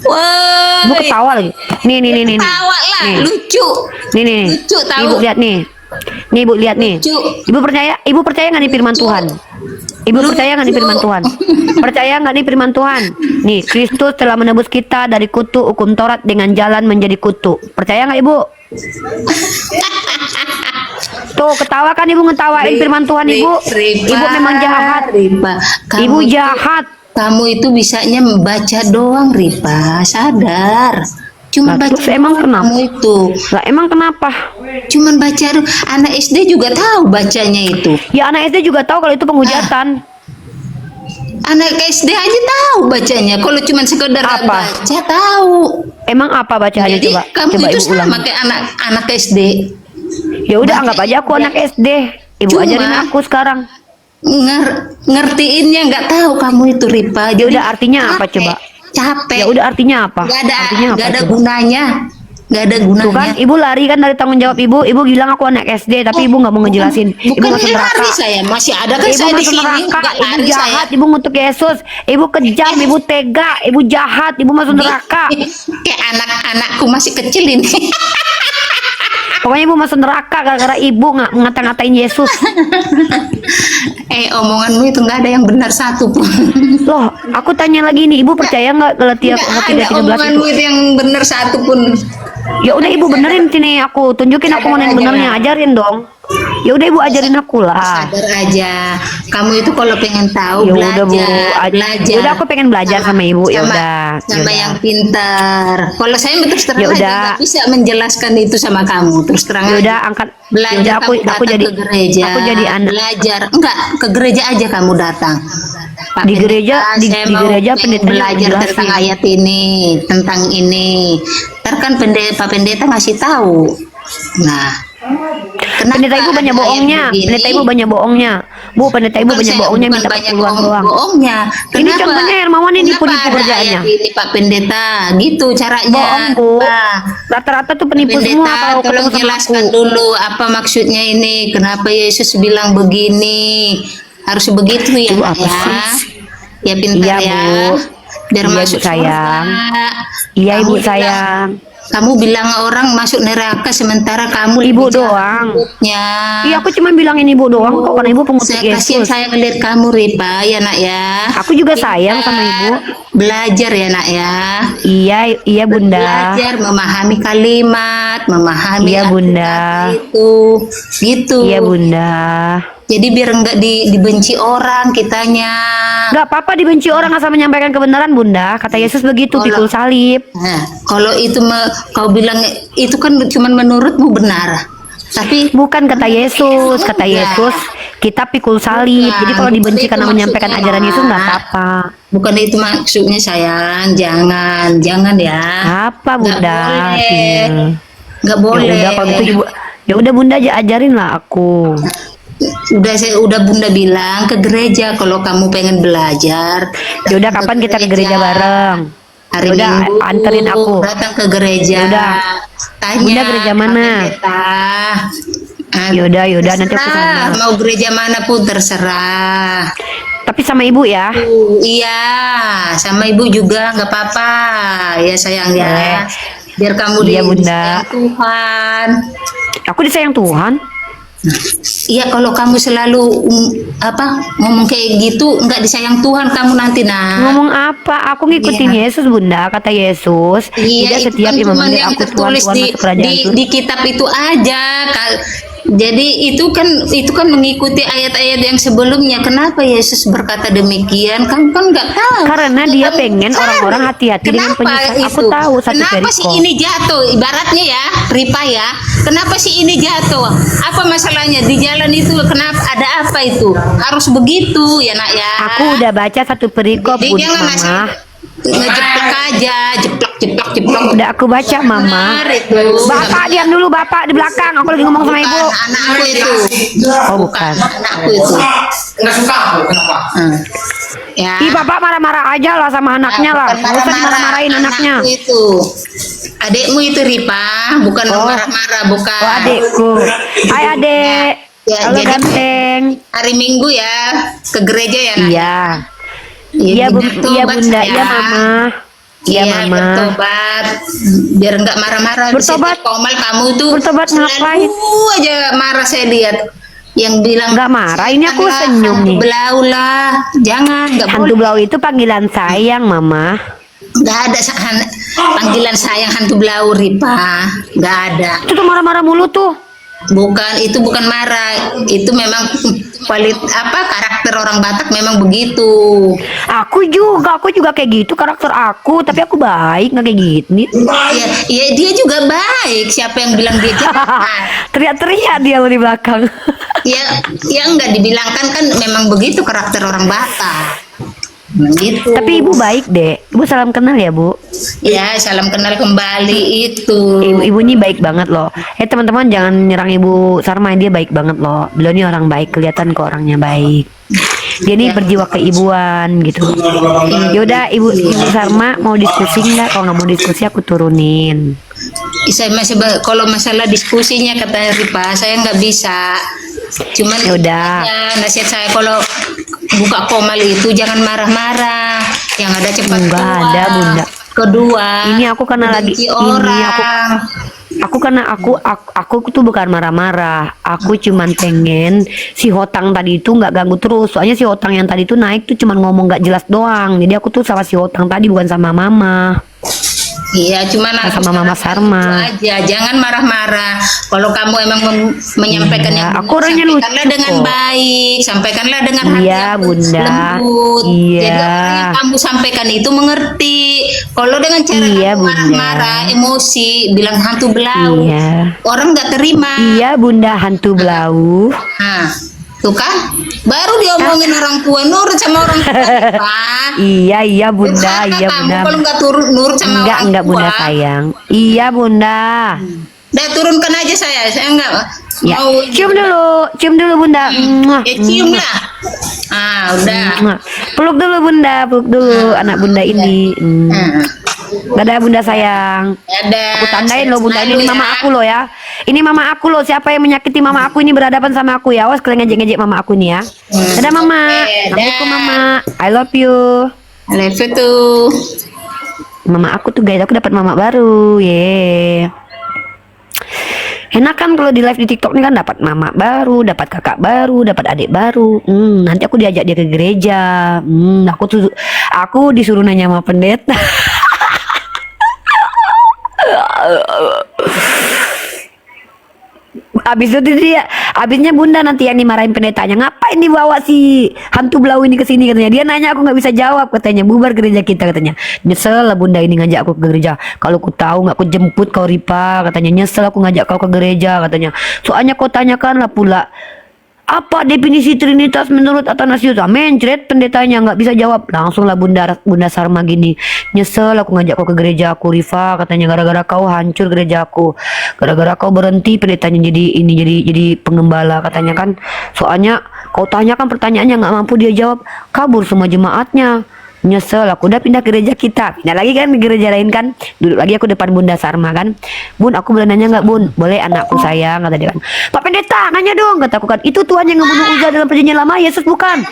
Wah, Ibu ketawa lagi. Nih. tawa lah, Nih. lucu. Nih. Lucu tahu. Ibu lihat nih. Nih ibu lihat nih. Lucu. Ibu percaya nggak nih firman Tuhan? Ibu percaya nggak nih firman Tuhan? Percaya nggak nih firman Tuhan? Nih, Kristus telah menebus kita dari kutu hukum Taurat dengan jalan menjadi kutu. Percaya nggak ibu? Tuh ketawa kan ibu ngetawain firman Tuhan ibu. Ibu memang jahat. Ripa. Ibu jahat. Kamu itu bisanya membaca doang, Ripa. Sadar. Cuma Lah, baca terus emang doang kenapa? kamu itu. Lah emang kenapa? Cuman baca doang. Anak SD juga tahu bacanya itu. Ya anak SD juga tahu kalau itu penghujatan. Anak SD aja tahu bacanya. Kalau cuman sekedar Apa? baca tahu. Emang apa bacaannya Jadi coba? kamu Coba itu ibu ulang. sama kayak anak SD. Ya udah anggap aja aku anak SD. Ibu Cuma- ajarin aku sekarang. Ngertiinnya nggak tahu kamu itu, Ripa. Ya Jadi udah artinya apa capek, coba? Capek. Ya udah artinya apa? Nggak Artinya apa ada coba? gunanya. Nggak ada gunanya. Tuh kan ibu lari kan dari tanggung jawab ibu. Ibu bilang aku anak SD tapi ibu nggak mau ngejelasin. Ibu Bukan masuk neraka. lari saya, masih ada kan Ibu saya di masuk sini. neraka. Nggak Ibu lari jahat. saya. Ibu ngutuk Yesus. Ibu kejam. Ibu tega. Ibu jahat. Ibu masuk neraka. Kayak anak-anakku masih kecil ini. Pokoknya ibu masuk neraka gara-gara ibu nggak ngata-ngatain Yesus. Omonganmu itu nggak ada yang benar satu pun. Loh, aku tanya lagi nih, ibu percaya nggak Galatia Nggak pasal ada 3 ayat 13 omonganmu itu? itu yang benar satu pun. Ya udah ibu benerin sini aku, tunjukin aku mana yang benernya, ajarin dong. Ya udah ibu ajarin aku lah. Sadar aja. Kamu itu kalau pengen tahu Ya udah bu, belajar. ya udah aku pengen belajar sama ibu. Ya udah, Sama yaudah. yang pintar. Kalau saya terus terang Ya aja udah. nggak bisa menjelaskan itu sama kamu. Terus terang Ya aja. udah angkat. Ya Belajar udah kamu datang jadi ke gereja. aku jadi anak. Belajar enggak ke gereja aja kamu datang. Pak Di gereja- Pendeta, di- saya di mau gereja pengen pendetanya belajar jelasin. tentang ayat ini, tentang ini. Ntar kan Pak Pendeta ngasih tahu. Nah, kenapa Pendeta ibu banyak ada ayat bohongnya. begini? Pendeta ibu banyak bohongnya. Bu, pendeta ibu Bukan banyak saya- bohongnya bukan minta banyak perpuluhan doang. bohongnya. Ini contohnya Hermawan ini kenapa penipu ada kerjaannya. ayat ini Pak Pendeta? Gitu caranya. Bohong bu. Pak. Rata-rata tuh penipu Pendeta, semua kalau ketemu tolong sama aku. jelaskan dulu apa maksudnya ini. Kenapa Yesus bilang begini? Harus begitu ya, Ibu Nak, apa ya. sih? Ya pintar Iya, ya. Bu. Biar Iya, masuk Bu, sayang. surga. Iya Kamu ibu bilang- sayang. Kamu bilang orang masuk neraka sementara kamu Ibu lebih jahat doang. hidupnya. Iya aku cuma bilangin ibu doang kok karena ibu pengutuk Saya kasihan Yesus. saya ngeliat kamu, Ripa, ya nak ya. Aku juga sayang sama ibu. Belajar ya nak ya. Iya bunda. Belajar memahami kalimat, memahami Iya, arti Bunda. kata itu, gitu. Iya bunda. Jadi biar enggak dibenci orang kitanya. Gak apa-apa dibenci orang asal menyampaikan kebenaran bunda. Kata Yesus begitu Kalau- pikul salib. Nah, kalau itu kau bilang itu kan cuman menurutmu benar. Tapi Bukan kata Yesus. Kata Iya. Yesus kita pikul salib. Bukan, Jadi kalau dibenci bukan karena itu menyampaikan maksudnya. ajaran Yesus nggak apa-apa. bukan itu maksudnya sayang, jangan ya. Apa bunda? Nggak boleh. Artinya? Nggak Ya boleh. udah kalau gitu ibu. Ya udah bunda aja ajarin lah aku. udah Bunda bilang ke gereja kalau kamu pengen belajar. Ya udah, kapan kita ke gereja bareng? Hari Udah, Minggu anterin aku. datang ke gereja. Yaudah. Tanya Bunda gereja mana? pendeta. Yaudah, nanti aku Terserah, sana. mau gereja mana pun terserah. Tapi sama ibu ya. Iya, sama ibu juga nggak apa-apa. Ya sayang ya. Boleh. Biar kamu Iya, Bunda. disayang Tuhan. Aku disayang Tuhan. Iya, kalau kamu selalu ngomong kayak gitu, nggak disayang Tuhan kamu nanti Ngomong apa? Aku ngikutin Yesus, Bunda. Kata Yesus. Iya, Tidak itu setiap kan imam cuman manggil yang aku Tuhan, tertulis Tuhan masuk kerajaan surga. di kitab itu aja. Jadi itu kan mengikuti ayat-ayat yang sebelumnya. Kenapa Yesus berkata demikian? Kamu kan nggak tahu. Karena dia Kamu pengen cari. orang-orang hati-hati dengan Kenapa penyusup. Aku itu? tahu satu Kenapa sih perikop. ini jatuh? Ibaratnya ya, Ripa ya. Kenapa sih ini jatuh? Apa masalahnya di jalan itu? Kenapa ada apa itu? Harus begitu ya nak ya. Aku udah baca satu perikop, Jadi Bunda, jangan asal Mama. ngejeplak aja, jeplak. Udah aku baca, Mama. Benar itu. Bapak diam dulu, Bapak di belakang. Aku lagi ngomong sama ibu. Bukan anakku itu. Oh, bukan. Anakku itu. Nggak suka aku, kenapa? Ya. Ih, Bapak marah-marah aja lah sama anaknya lah. Bukan Nggak usah dimarah-marahin anaknya. Anakku itu. Adikmu itu Ripa, bukan Oh. marah-marah, bukan. Oh, adikku. Hai, adek. Ya, Halo, jadi- ganteng. Hari Minggu ya ke gereja ya nak? Iya. Ya, Iya, bertobat, Bunda. sayang. Iya, Mama. Iya, Mama. bertobat biar nggak marah-marah. Bertobat? Setiap Komal kamu tuh Bertobat ngapain? aja marah, saya lihat yang bilang Nggak marah, ini aku "Janganlah, senyum hantu nih." belau lah, jangan, nggak Hantu boleh. belau itu panggilan sayang, Mama. Nggak ada panggilan sayang hantu belau, Ripa, nggak ada. Itu tuh marah-marah mulu tuh. Itu bukan marah, itu memang karakter orang Batak memang begitu. Aku juga kayak gitu karakter aku, tapi aku baik, nggak kayak gitu nih. Ya dia juga baik. Siapa yang bilang dia jahat? Teriak-teriak dia di belakang. ya nggak dibilangkan, kan memang begitu karakter orang Batak. Gitu. Tapi ibu baik deh. Ibu salam kenal ya, Bu. Ya, salam kenal kembali itu. Ibu ini baik banget loh. Teman-teman jangan nyerang Ibu Sarma, dia baik banget loh. Beliau ini orang baik, kelihatan kok orangnya baik. Dia ini berjiwa keibuan gitu. Yaudah, Ibu Sarma mau diskusi nggak? Kalau nggak mau diskusi aku turunin. Saya masih kalau masalah diskusinya kata Ripa, saya nggak bisa. Cuman Yaudah. nasihat saya kalau buka Komal itu jangan marah-marah, yang ada cepat Nggak tua. ada, Bunda. Kedua, Ini aku karena lagi benci ini orang. aku tuh bukan marah-marah. Aku cuman pengen si Hotang tadi itu nggak ganggu terus. Soalnya si Hotang yang tadi tuh naik tuh cuman ngomong nggak jelas doang. Jadi aku tuh sama si Hotang tadi, bukan sama Mama. Iya, cuman Sama Mama Sarma. itu aja, jangan marah-marah. Kalau kamu emang menyampaikan Iya, yang aku orangnya lucu sampaikanlah dengan kok. baik, sampaikanlah dengan hati Iya, yang Bunda. lembut. Iya. Jadi orang yang kamu sampaikan itu mengerti. Kalau dengan cara Iya, kamu Bunda. marah-marah, emosi, bilang hantu belau, Iya. orang nggak terima. Iya, Bunda, hantu belau. Nah, tuh kan, baru diomongin orang tua, nurut sama orang tua, Pak. Iya, Bunda, Durhaka iya, kamu Bunda. kalau nggak nurut sama Enggak, orang tua. Bunda sayang. Iya, Bunda. Udah turunkan aja saya nggak Ya, mau. cium dulu Bunda. Muah, Ya cium lah. Udah. muah. Peluk dulu Bunda, peluk dulu anak Bunda ini. Dadah Bunda sayang. Ada. Aku tandain loh Bunda, ini mama aku loh ya. Ini mama aku loh, siapa yang menyakiti mama aku ini berhadapan sama aku ya. Awas kalian ngejek-ngejek mama aku nih ya. Dadah Mama. Oke, Assalamualaikum dah. Mama. I love you. Live tuh. Mama aku tuh guys, aku dapat mama baru. Ye. Enak kan kalau di live di TikTok nih kan, dapat mama baru, dapat kakak baru, dapat adik baru. Nanti aku diajak dia ke gereja. Aku disuruh nanya sama pendeta. Abisnya Bunda nanti yang dimarahin pendetanya, ngapain dibawa si hantu belau ini ke sini katanya. Dia nanya, aku nggak bisa jawab katanya. Bubar gereja kita katanya. Nyesel lah Bunda ini ngajak aku ke gereja. Kalau ku tahu nggak ku jemput kau Ripa katanya. Nyesel aku ngajak kau ke gereja katanya. Soalnya kau tanyakanlah pula, apa definisi Trinitas menurut Athanasius? Mencret pendetanya nggak bisa jawab. Langsung lah Bunda Sarma gini, nyesel aku ngajak kau ke gereja aku Rifa katanya, gara-gara kau hancur gereja aku. Gara-gara kau berhenti pendetanya jadi pengembala katanya kan. Soalnya kau tanyakan pertanyaannya nggak mampu dia jawab, kabur semua jemaatnya. Nyesel aku udah pindah ke gereja kita, pindah lagi kan ke gereja lain kan, duduk lagi aku depan Bunda Sarma kan. Bun, aku boleh nanya nggak Bun? Boleh, anakku sayang, kata dia kan. Pak Pendeta nanya dong, kataku kan. Itu Tuhan yang ngebunuh Uzza dalam perjanjian lama, Yesus bukan?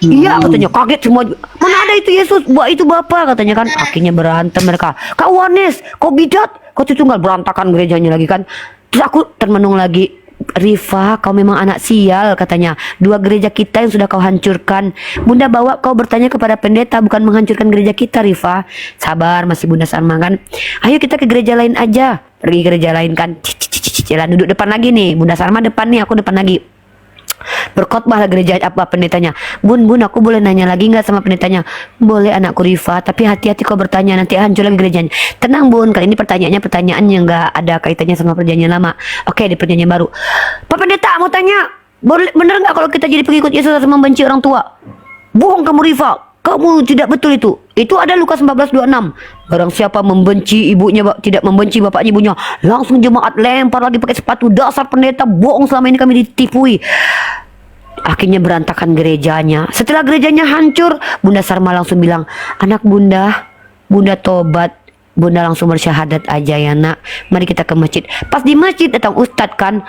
Iya katanya, kaget semua. Mana ada itu Yesus, itu Bapak katanya kan. Akhirnya berantem mereka. Kau Wanes, kau bidat, kau tunggal, berantakan gerejanya lagi kan. Terus aku termenung lagi, Rifa, kau memang anak sial katanya. Dua gereja kita yang sudah kau hancurkan. Bunda bawa kau bertanya kepada pendeta, bukan menghancurkan gereja kita, Rifa. Sabar, masih Bunda Sarma kan. Ayo kita ke gereja lain aja. Pergi ke gereja lain kan. Jalan duduk depan lagi nih. Bunda Sarma depan nih, aku depan lagi. Berkhotbah gereja apa pendetanya. Bun, aku boleh nanya lagi nggak sama pendetanya? Boleh anakku Rifa, tapi hati-hati kau bertanya, nanti hancur lagi gerejanya. Tenang Bun, kali ini pertanyaan yang nggak ada kaitannya sama perjanjian lama. Oke, di perjanjian baru. Pak Pendeta mau tanya, bener nggak kalau kita jadi pengikut Yesus harus membenci orang tua? Bohong kamu Rifa, kamu tidak betul itu. Itu ada Lukas 14:26. Barang siapa membenci ibunya, tidak membenci bapaknya ibunya, langsung jemaat lempar lagi pakai sepatu. Dasar pendeta bohong, selama ini kami ditipui. Akhirnya berantakan gerejanya. Setelah gerejanya hancur, Bunda Sarma langsung bilang, anak Bunda tobat. Bunda langsung bersyahadat aja ya nak. Mari kita ke masjid. Pas di masjid datang ustadz kan.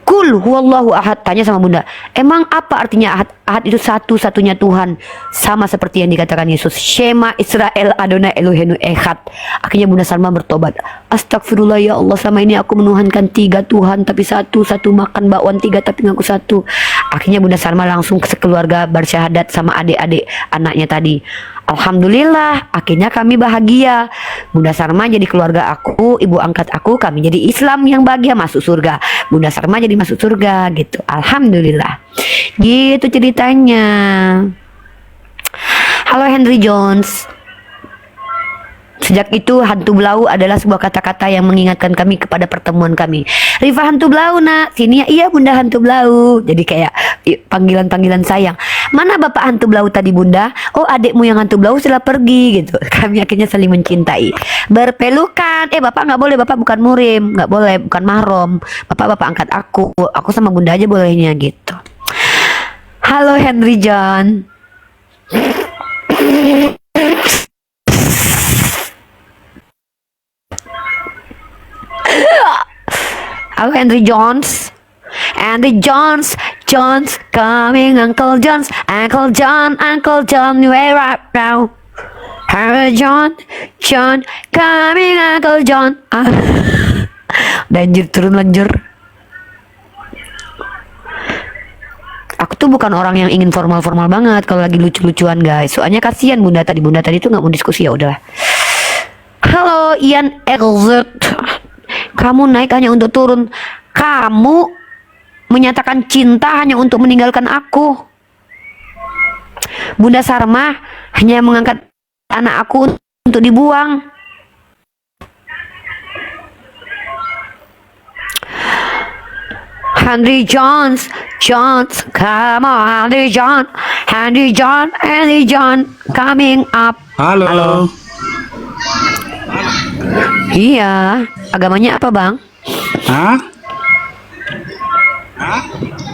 Kul huwallahu ahad. Tanya sama Bunda, emang apa artinya ahad? Ahad itu satu-satunya Tuhan, sama seperti yang dikatakan Yesus, Shema Israel Adonai Elohenu Echad. Akhirnya Bunda Salma bertobat. Astagfirullah ya Allah, selama ini aku menuhankan 3 Tuhan tapi satu makan bakwan 3 tapi ngaku 1. Akhirnya Bunda Salma langsung sekeluarga bersyahadat sama adik-adik anaknya tadi. Alhamdulillah, akhirnya kami bahagia. Bunda Sarma jadi keluarga aku, ibu angkat aku, kami jadi Islam yang bahagia masuk surga. Bunda Sarma jadi masuk surga gitu. Alhamdulillah. Gitu ceritanya. Halo Henry Jones. Sejak itu hantu belau adalah sebuah kata-kata yang mengingatkan kami kepada pertemuan kami. Rifa hantu belau nak, sini ya. Iya Bunda hantu belau. Jadi kayak panggilan-panggilan sayang. Mana bapak hantu belau tadi Bunda? Oh adikmu yang hantu belau sudah pergi gitu. Kami akhirnya saling mencintai, berpelukan. Bapak nggak boleh, bapak bukan murim, nggak boleh, bukan mahram. Bapak angkat aku sama Bunda aja bolehnya gitu. Halo Henry John. Halo Henry Jones. Jones coming, Uncle John, where are you? Hello John coming, Uncle John. Lanjut turun lanjut. Aku tuh bukan orang yang ingin formal banget kalau lagi lucu-lucuan guys. Soalnya kasihan Bunda tadi tuh nggak mau diskusi, ya udahlah. Halo Ian Elzert. Kamu naik hanya untuk turun. Kamu menyatakan cinta hanya untuk meninggalkan aku. Bunda Sarma hanya mengangkat anak aku untuk dibuang. Henry Jones, come on, Henry John, coming up. Halo. Iya, agamanya apa bang? Hah?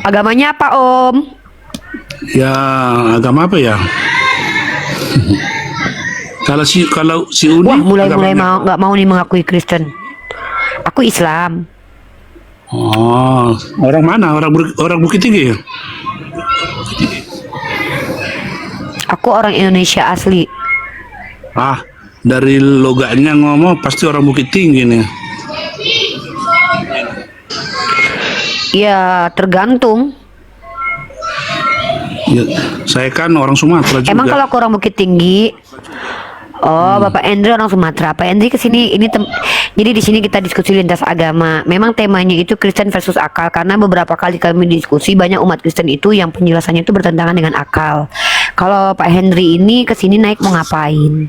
Agamanya apa om? Ya, agama apa ya? Kalau si Uni, Wah mulai agamanya- nggak mau nih mengakui Kristen. Aku Islam. Oh, orang mana? Orang Bukit Tinggi ya? Aku orang Indonesia asli. Ah, dari logatnya ngomong pasti orang Bukit Tinggi nih. Ya tergantung. Ya, saya kan orang Sumatera juga. Emang kalau aku orang Bukit Tinggi. Oh, Bapak Endri orang Sumatera. Pak Endri kesini jadi di sini kita diskusi lintas agama. Memang temanya itu Kristen versus akal, karena beberapa kali kami diskusi banyak umat Kristen itu yang penjelasannya itu bertentangan dengan akal. Kalau Pak Henry ini kesini naik mau ngapain?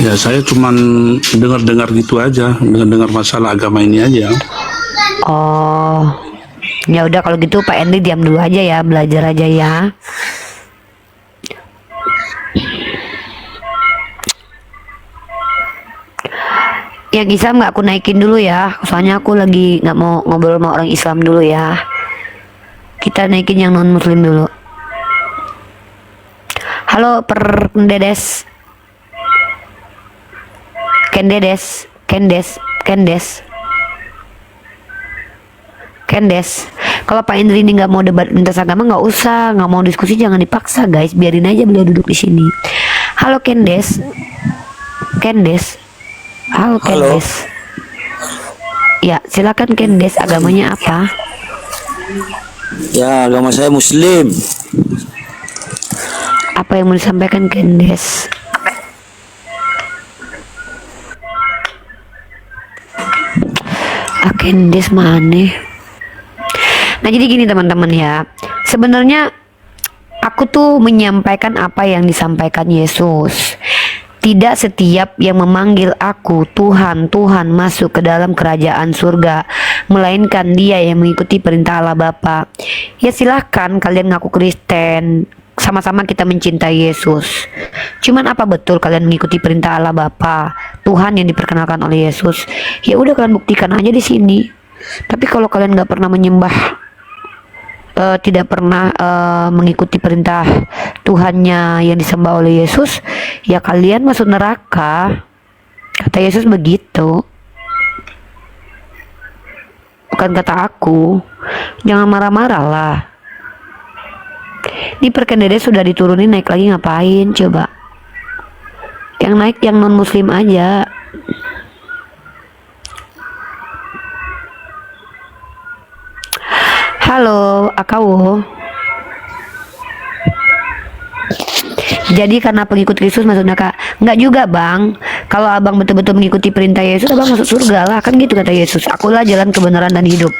Ya, saya cuman dengar-dengar gitu aja, dengar masalah agama ini aja. Oh, ya udah kalau gitu Pak Henry diam dulu aja ya, belajar aja ya. Yang Islam nggak aku naikin dulu ya, soalnya aku lagi nggak mau ngobrol sama orang Islam dulu ya. Kita naikin yang non Muslim dulu. Halo Kendedes. Kalau Pak Indri ini nggak mau debat lintas agama, nggak usah, nggak mau diskusi, jangan dipaksa guys, biarin aja beliau duduk di sini. Halo Kendes. Halo Kendes. Ya silakan Kendes, agamanya apa? Ya, agama saya Muslim. Apa yang mau disampaikan Kendes? Kendes mana? Nah jadi gini teman-teman ya, sebenarnya aku tuh menyampaikan apa yang disampaikan Yesus. Tidak setiap yang memanggil aku Tuhan, Tuhan masuk ke dalam kerajaan surga, melainkan dia yang mengikuti perintah Allah Bapa. Ya silahkan kalian ngaku Kristen, sama-sama kita mencintai Yesus. Cuman apa betul kalian mengikuti perintah Allah Bapa, Tuhan yang diperkenalkan oleh Yesus? Ya udah kalian buktikan aja di sini. Tapi kalau kalian nggak pernah menyembah, tidak pernah mengikuti perintah Tuhannya yang disembah oleh Yesus, ya kalian masuk neraka. Kata Yesus begitu, bukan kata aku. Jangan marah-marah lah. Di Perkendedes sudah diturunin, naik lagi ngapain coba? Yang naik yang non Muslim aja. Halo, Akawo. Jadi karena pengikut Kristus masuk neraka? Enggak juga bang. Kalau abang betul-betul mengikuti perintah Yesus, abang masuk surga lah. Kan gitu kata Yesus. Akulah jalan kebenaran dan hidup.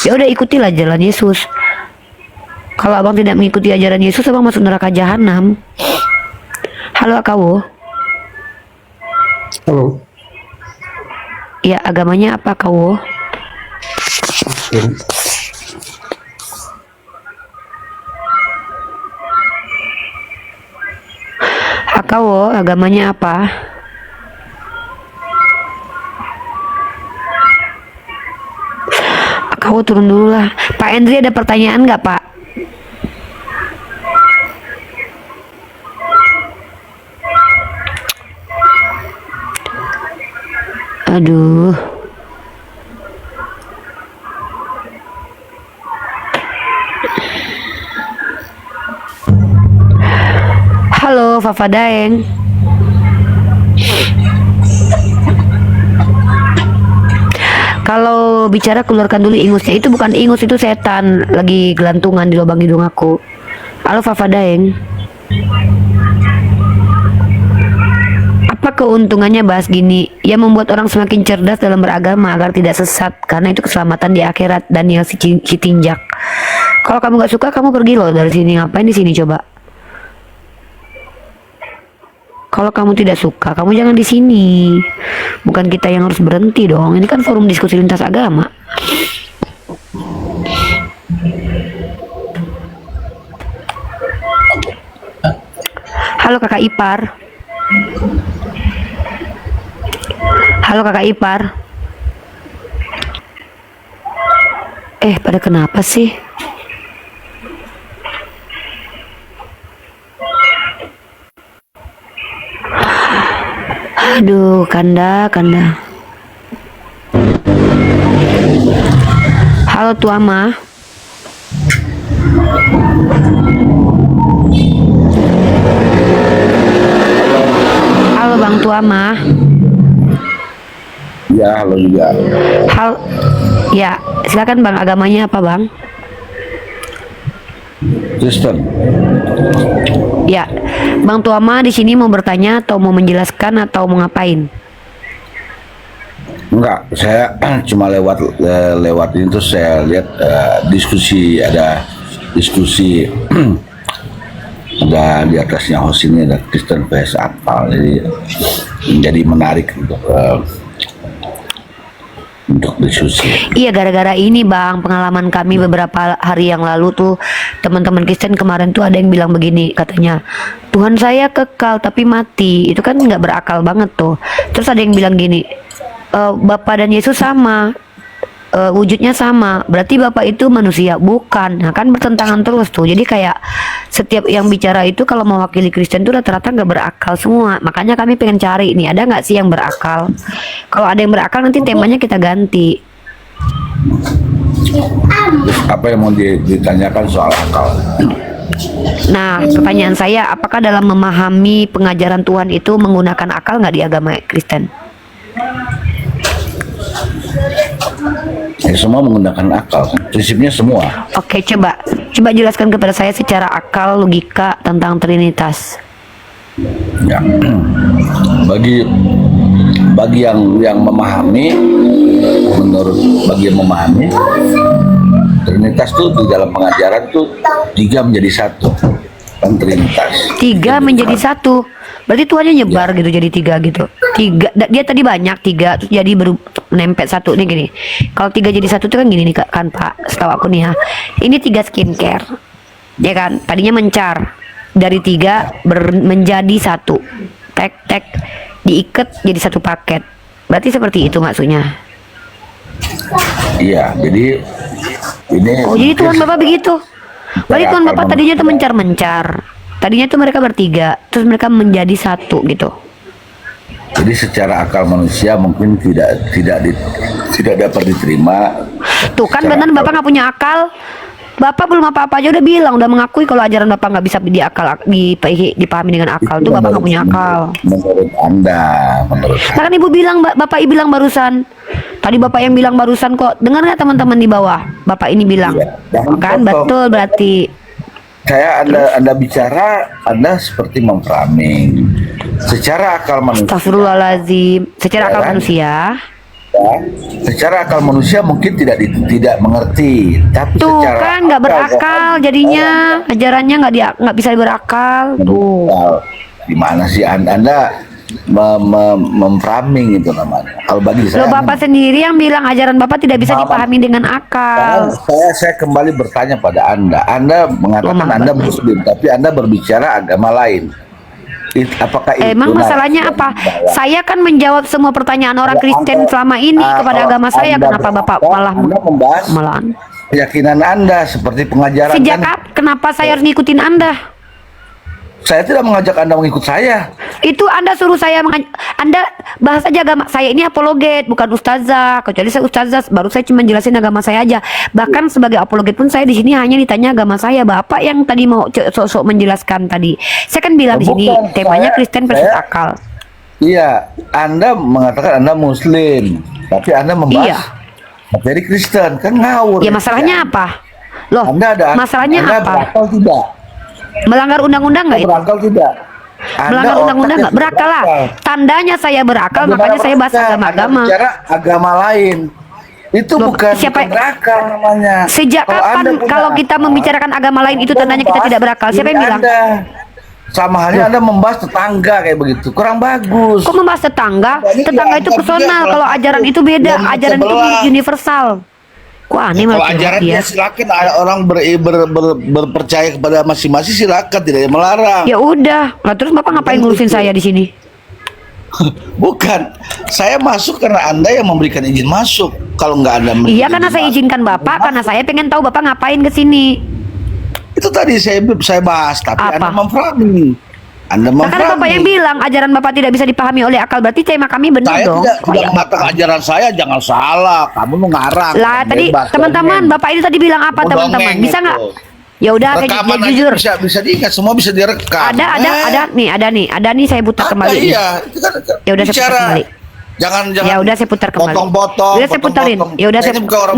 Ya udah ikutilah jalan Yesus. Kalau abang tidak mengikuti ajaran Yesus, abang masuk neraka jahanam. Halo Akawo. Halo. Ya agamanya apa Akawo? Akawo, agamanya apa? Akawo turun dulu lah. Pak Andri ada pertanyaan nggak Pak? Aduh. Halo, Fafa Daeng. Kalau bicara keluarkan dulu ingusnya. Itu bukan ingus, itu setan lagi gelantungan di lubang hidung aku. Halo Fafa Daeng. Apa keuntungannya bahas gini? Ya membuat orang semakin cerdas dalam beragama agar tidak sesat, karena itu keselamatan di akhirat. Daniel Sitinjak. Kalau kamu gak suka, kamu pergi loh dari sini. Ngapain di sini coba? Kalau kamu tidak suka, kamu jangan di sini. Bukan kita yang harus berhenti dong. Ini kan forum diskusi lintas agama. Halo kakak ipar. Halo kakak ipar. Pada kenapa sih? Aduh, Kanda. Halo Tuama. Halo Bang Tuama. Ya, halo juga. Ya, silakan Bang, agamanya apa Bang? Kristen. Ya, Bang Tuama di sini mau bertanya atau mau menjelaskan atau mau ngapain? Enggak, saya cuma lewat ini terus saya lihat ada diskusi ada di atasnya host ini ada Kristen vs akal, jadi menarik untuk diskusi. Iya, gara-gara ini Bang, pengalaman kami beberapa hari yang lalu tuh, teman-teman Kristen kemarin tuh ada yang bilang begini, katanya Tuhan saya kekal tapi mati. Itu kan nggak berakal banget tuh. Terus ada yang bilang gini, Bapa dan Yesus sama, wujudnya sama, berarti Bapak itu manusia, bukan? Nah kan bertentangan terus tuh. Jadi kayak setiap yang bicara itu kalau mewakili Kristen tuh rata-rata nggak berakal semua. Makanya kami pengen cari nih, ada nggak sih yang berakal? Kalau ada yang berakal nanti temanya kita ganti. Apa yang mau ditanyakan soal akal? Nah, pertanyaan saya, apakah dalam memahami pengajaran Tuhan itu menggunakan akal nggak di agama Kristen? Ya, semua menggunakan akal, prinsipnya semua. Oke, coba jelaskan kepada saya secara akal, logika tentang Trinitas. Ya, bagi yang memahami, bagi yang memahami, Trinitas tuh di dalam pengajaran tuh 3 menjadi 1, kan Trinitas. 3 menjadi 1, berarti Tuhannya nyebar gitu jadi 3 gitu. 3, dia tadi banyak 3, terus jadi nempel 1 nih gini. Kalau 3 jadi 1 itu kan gini nih kan Pak, setahu aku nih ya. Ini 3 skincare, ya kan? Tadinya mencar, dari 3 menjadi 1, tek diikat jadi 1 paket. Berarti seperti itu maksudnya. Iya, jadi ini. Oh, jadi Tuhan Bapak begitu. Berarti Tuhan Bapak tadinya tuh mencar. Tadinya tuh mereka bertiga, terus mereka menjadi 1 gitu. Jadi secara akal manusia mungkin tidak dapat diterima. Tuh kan benar Bapak nggak punya akal. Bapak belum apa-apa aja udah bilang, udah mengakui kalau ajaran Bapak nggak bisa dipahami dengan akal. Tuh Bapak nggak punya akal. Menurut Anda. Nah kan Ibu bilang, Bapak bilang barusan. Tadi Bapak yang bilang barusan kok. Dengar nggak teman-teman di bawah? Bapak ini bilang. Iya, Kan betul berarti. Anda bicara, Anda seperti memframing. Secara akal manusia. Astagfirullahaladzim. Secara akal manusia. Ya, secara akal manusia mungkin tidak mengerti, tapi Tuh secara kan nggak berakal jadinya, ajarannya nggak bisa berakal. Tuh. Gimana sih Anda memframing itu namanya? Kalau bagi saya, Loh, Bapak sendiri yang bilang ajaran Bapak tidak bisa dipahami dengan akal. saya kembali bertanya pada Anda. Anda mengatakan Anda Muslim, tapi Anda berbicara agama lain. Apakah itu? Emang masalahnya apa? Saya kan menjawab semua pertanyaan orang Kristen selama ini kepada agama saya. Kenapa Bapak malah keyakinan Anda seperti pengajaran? Kenapa saya harus ngikutin Anda? Saya tidak mengajak Anda mengikut saya. Itu Anda suruh saya Anda bahas aja agama saya ini apologet, bukan ustazah. Kecuali saya ustazah, baru saya cuma jelasin agama saya aja. Bahkan sebagai apologet pun saya di sini hanya ditanya agama saya. Bapak yang tadi mau sok-sok menjelaskan tadi. Saya kan bilang di sini temanya Kristen versus akal. Iya, Anda mengatakan Anda Muslim, tapi Anda membahas materi Kristen, kan ngawur. Ya masalahnya apa? Loh, masalahnya Anda apa? berakal tidak? Melanggar undang-undang nggak itu? Berakal tidak? Melanggar undang-undang nggak? Berakal lah. Tandanya saya berakal, makanya saya bahas agama-agama. Bicara agama lain. Itu bukan berakal namanya. Sejak kapan kalau kita membicarakan agama lain itu tandanya kita tidak berakal? Siapa yang bilang? Sama halnya Anda membahas tetangga kayak begitu. Kurang bagus. Kok membahas tetangga? Tetangga itu personal. Kalau ajaran itu beda. Ajaran itu universal. Kok aneh kalau malah ajarannya silakan orang berpercaya kepada masing-masing, silakan, tidak ada melarang. Ya udah. Lah terus Bapak ngapain ngurusin saya di sini? Bukan, saya masuk karena Anda yang memberikan izin masuk. Kalau nggak Anda iya, karena saya izinkan Bapak, karena saya pengen tahu Bapak ngapain ke sini. Itu tadi saya bahas, tapi apa? Anda memframing. Nah, karena Bapak yang bilang ajaran Bapak tidak bisa dipahami oleh akal, berarti tema kami benar dong. Saya tidak mengatakan ajaran saya jangan salah, kamu mengarang. Lah tadi teman-teman, Bapak itu tadi bilang apa teman-teman? Bisa nggak? Ya udah, saya jujur. Bisa diingat, semua bisa direkam. Ada nih saya putar kembali. Iya, itu kan ya udah saya putar kembali. Jangan ya udah saya putar kembali. Potong-potong. Udah saya putarin. Ya udah saya putar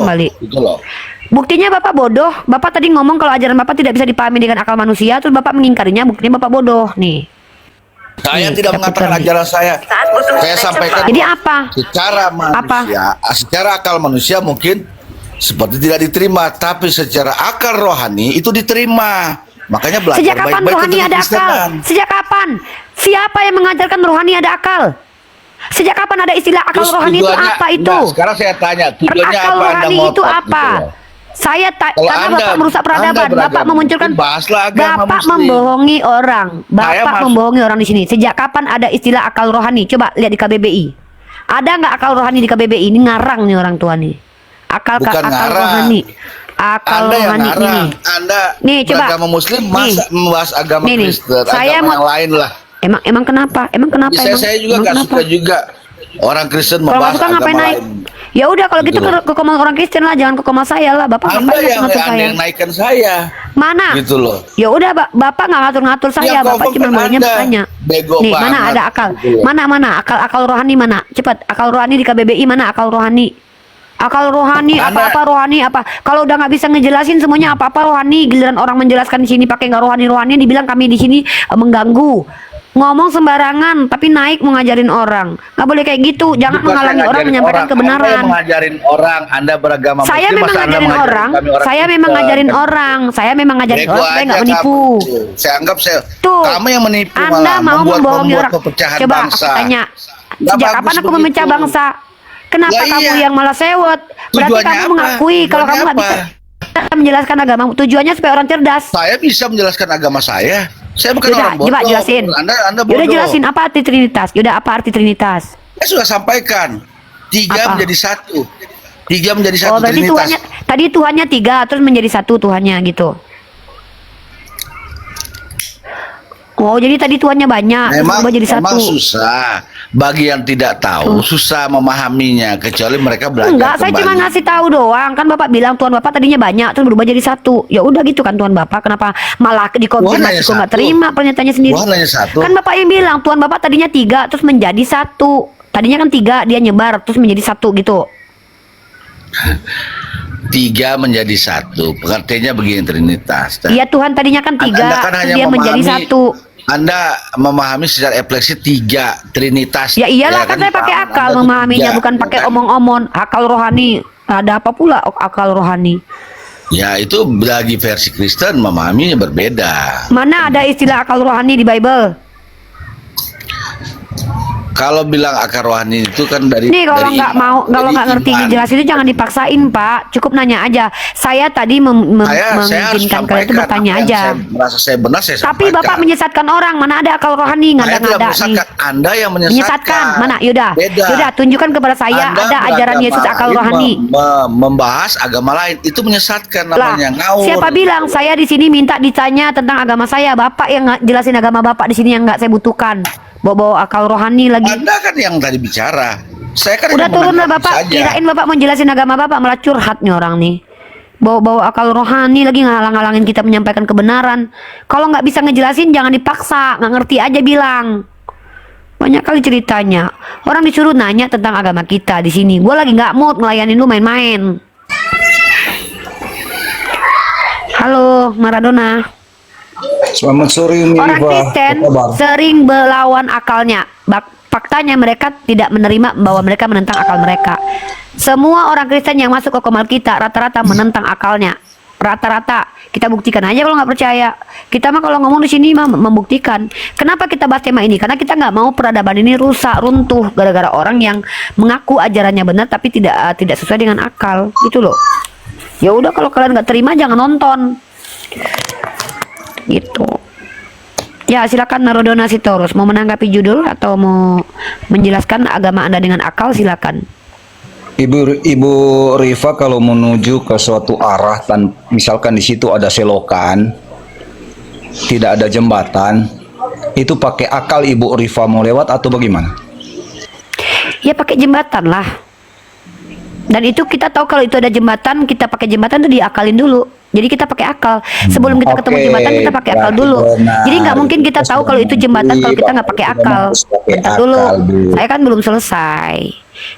kembali. Gitu loh. Buktinya Bapak bodoh. Bapak tadi ngomong kalau ajaran Bapak tidak bisa dipahami dengan akal manusia, terus Bapak mengingkarinya. Buktinya Bapak bodoh nih. Saya tidak mengatakan ajaran saya. Saya sampaikan. Jadi apa? Secara manusia, secara akal manusia mungkin seperti tidak diterima, tapi secara akal rohani itu diterima. Makanya belajar Sejak kapan baik-baik rohani ada akal? Sejak kapan? Siapa yang mengajarkan rohani ada akal? Sejak kapan ada istilah akal rohani itu apa itu? Enggak, sekarang saya tanya, tujuannya akal apa rohani Anda itu apa? Karena Bapak merusak peradaban, Bapak memunculkan, Bapak membohongi orang, Bapak membohongi orang di sini. Sejak kapan ada istilah akal rohani? Coba lihat di KBBI. Ada nggak akal rohani di KBBI? Ini ngarang nih orang tua nih. Akal Bukan akal ngarang. rohani. Akal Anda yang rohani ngarang. ini. Anda Nih, coba. beragama Muslim Nih. membahas agama Nih, nih. Kristen, Saya agama mau- yang lain lah. Emang kenapa? Emang kenapa? Saya juga emang gak kenapa? suka juga orang Kristen Kalau nggak membahas suka agama ngapain naik? lain. Ya udah kalau gitu Gitu loh. ke koma orang Kristen lah, jangan ke koma saya lah. Bapak Anda ngapain yang ngatur Anda saya? yang naikkan saya. Mana? Gitu loh. Ya udah Bapak nggak ngatur-ngatur saya, Yang Bapak ngomong cuma kan maunya Anda. bertanya. Bego Nih, mana banget. ada akal? Gitu loh. Mana akal rohani mana? Cepat, akal rohani di KBBI mana akal rohani? Akal rohani Anda- apa-apa rohani apa? Kalau udah nggak bisa ngejelasin semuanya apa-apa rohani, giliran orang menjelaskan di sini pakai nggak rohani dibilang kami di sini mengganggu. Ngomong sembarangan tapi naik mau ngajarin orang. Nggak boleh kayak gitu. Jangan Bukan menghalangi saya orang ngajarin menyampaikan orang. kebenaran. Anda yang mengajarin orang, Anda beragama Saya Muslim, memang masa Anda ngajarin mengajarin orang, kami saya memang Kristen? ngajarin orang, saya memang ngajarin Bego orang supaya aja nggak menipu. kamu. Saya anggap Tuh, kamu yang menipu Anda malah mau membohongi membuat orang. perpecahan Coba bangsa. aku tanya, Nggak sejak bagus kapan aku begitu. memecah bangsa? Kenapa Lah kamu iya. yang malah sewot? Berarti Tujuannya kamu apa? mengakui kalau kamu Tujuannya nggak apa? bisa menjelaskan agama. Tujuannya supaya orang cerdas. Saya bisa menjelaskan agama saya. Saya bukan Yaudah, orang bodoh. coba jelasin. Anda bodoh. Yaudah jelasin apa arti Trinitas. Yaudah apa arti Trinitas? Saya sudah sampaikan. 3 Apa? menjadi 1. 3 menjadi 1 Oh berarti Trinitas. Tuhannya tadi Tuhannya 3 terus menjadi 1 Tuhannya gitu. Oh jadi tadi Tuhannya banyak terus Memang, berubah jadi memang 1. susah. Bagi yang tidak tahu, susah memahaminya. Kecuali mereka belajar Enggak, saya kembali. cuma ngasih tahu doang. Kan Bapak bilang Tuhan Bapak tadinya banyak terus berubah jadi 1. Ya udah gitu kan Tuhan Bapak. Kenapa malah Tuhan dikonfirmasi hanya kok nggak 1. terima pernyataannya sendiri? Tuhan hanya 1. Kan Bapak yang bilang Tuhan Bapak tadinya 3 terus menjadi 1. Tadinya kan 3 dia nyebar terus menjadi 1 gitu. 3 menjadi 1. Pengertiannya begini Trinitas. Iya Tuhan tadinya kan 3 Anda kan terus hanya dia menjadi memahami- 1. Anda memahami secara refleksi 3 Trinitas. Ya iyalah kan saya pakai Paham akal Anda tuh memahaminya 3, bukan ya pakai kan? omong-omong. Akal rohani. Ada apa pula akal rohani? Ya itu bagi versi Kristen memahaminya berbeda. Mana ada istilah akal rohani di Bible? Kalau bilang akar rohani itu kan dari Nih kalau dari nggak iman, mau, kalau dari nggak ngerti iman. ngejelasin itu jangan dipaksain Pak. Cukup nanya aja. Saya tadi Saya harus mengizinkan kalian itu sampaikan bertanya apa yang aja. saya merasa saya benar saya Tapi sampaikan. Bapak menyesatkan orang. Mana ada akal rohani? Saya tidak Ngada-ngada nih. menyesatkan, Anda yang Menyesatkan. Mana? Yaudah. Beda. Yaudah tunjukkan kepada saya Anda ada ajaran beragama Yesus akal lain rohani. membahas agama lain itu menyesatkan Lah, namanya ngawur. siapa bilang saya di sini minta ditanya tentang agama saya? Bapak yang jelasin agama Bapak di sini yang nggak saya butuhkan. Bawa-bawa akal rohani lagi. Anda kan yang tadi bicara. Saya kan Udah hanya turun lah menanggapi Bapak. saja. Kirain Bapak mau jelasin agama Bapak malah curhat nih orang nih. Bawa-bawa akal rohani lagi ngalang-ngalangin kita menyampaikan kebenaran. Kalau nggak bisa ngejelasin jangan dipaksa. Nggak ngerti aja bilang. Banyak kali ceritanya. Orang disuruh nanya tentang agama kita di sini. Gue lagi nggak mood ngelayanin lu main-main. Halo Maradona. Selamat sore Orang Kristen sering melawan akalnya. Faktanya mereka tidak menerima bahwa mereka menentang akal mereka. Semua orang Kristen yang masuk ke komal kita rata-rata menentang akalnya. Rata-rata. Kita buktikan aja kalau nggak percaya. Kita mah kalau ngomong di sini mah membuktikan. Kenapa kita bahas tema ini? Karena kita nggak mau peradaban ini rusak, runtuh gara-gara orang yang mengaku ajarannya benar tapi tidak sesuai dengan akal. Itu loh. Ya udah kalau kalian nggak terima jangan nonton. Gitu. Ya silakan naruh donasi terus. Mau menanggapi judul atau mau menjelaskan agama Anda dengan akal silakan. Ibu Rifa kalau menuju ke suatu arah dan misalkan di situ ada selokan, tidak ada jembatan, itu pakai akal Ibu Rifa mau lewat atau bagaimana? Ya pakai jembatan lah. Dan itu kita tahu kalau itu ada jembatan, kita pakai jembatan itu diakalin dulu. Jadi kita pakai akal. Sebelum kita ketemu Oke, jembatan kita pakai akal berarti dulu. benar. Jadi nggak mungkin kita tahu kalau itu jembatan kalau kita nggak pakai akal. Bentar dulu. Saya kan belum selesai.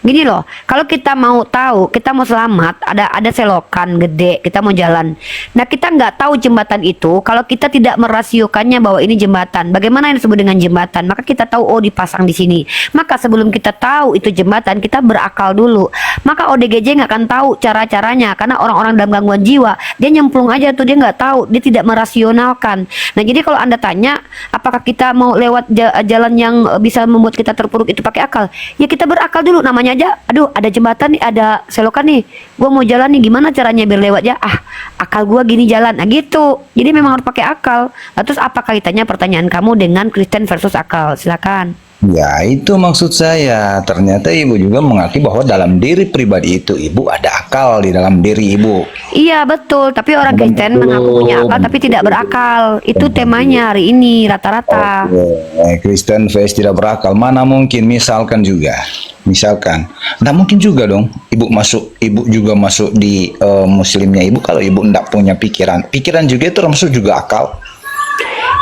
Gini loh, kalau kita mau tahu, kita mau selamat, ada selokan gede, kita mau jalan. Nah kita nggak tahu jembatan itu, kalau kita tidak merasiokannya bahwa ini jembatan. Bagaimana yang disebut dengan jembatan? Maka kita tahu oh dipasang di sini. Maka sebelum kita tahu itu jembatan, kita berakal dulu. Maka ODGJ nggak akan tahu cara-caranya, karena orang-orang dalam gangguan jiwa dia nyemplung aja tuh, dia nggak tahu, dia tidak merasionalkan. Nah jadi kalau Anda tanya, apakah kita mau lewat jalan yang bisa membuat kita terpuruk itu pakai akal? Ya kita berakal dulu. Namanya aja, aduh ada jembatan nih, ada selokan nih, gua mau jalan nih, gimana caranya biar lewat ya? Akal gua gini jalan, nah gitu. Jadi memang harus pakai akal. Nah, terus apa kaitannya pertanyaan kamu dengan Kristen versus akal? Silakan. Ya, itu maksud saya. Ternyata ibu juga mengakui bahwa dalam diri pribadi itu ibu ada akal di dalam diri ibu. Iya betul, tapi orang Kristen mengaku punya akal tapi tidak berakal. Itu temanya hari ini rata-rata. Kristen face tidak berakal. Mana mungkin, misalkan juga. Misalkan, nggak mungkin juga dong. Ibu juga masuk di muslimnya ibu kalau ibu nggak punya pikiran. Pikiran juga itu termasuk juga akal.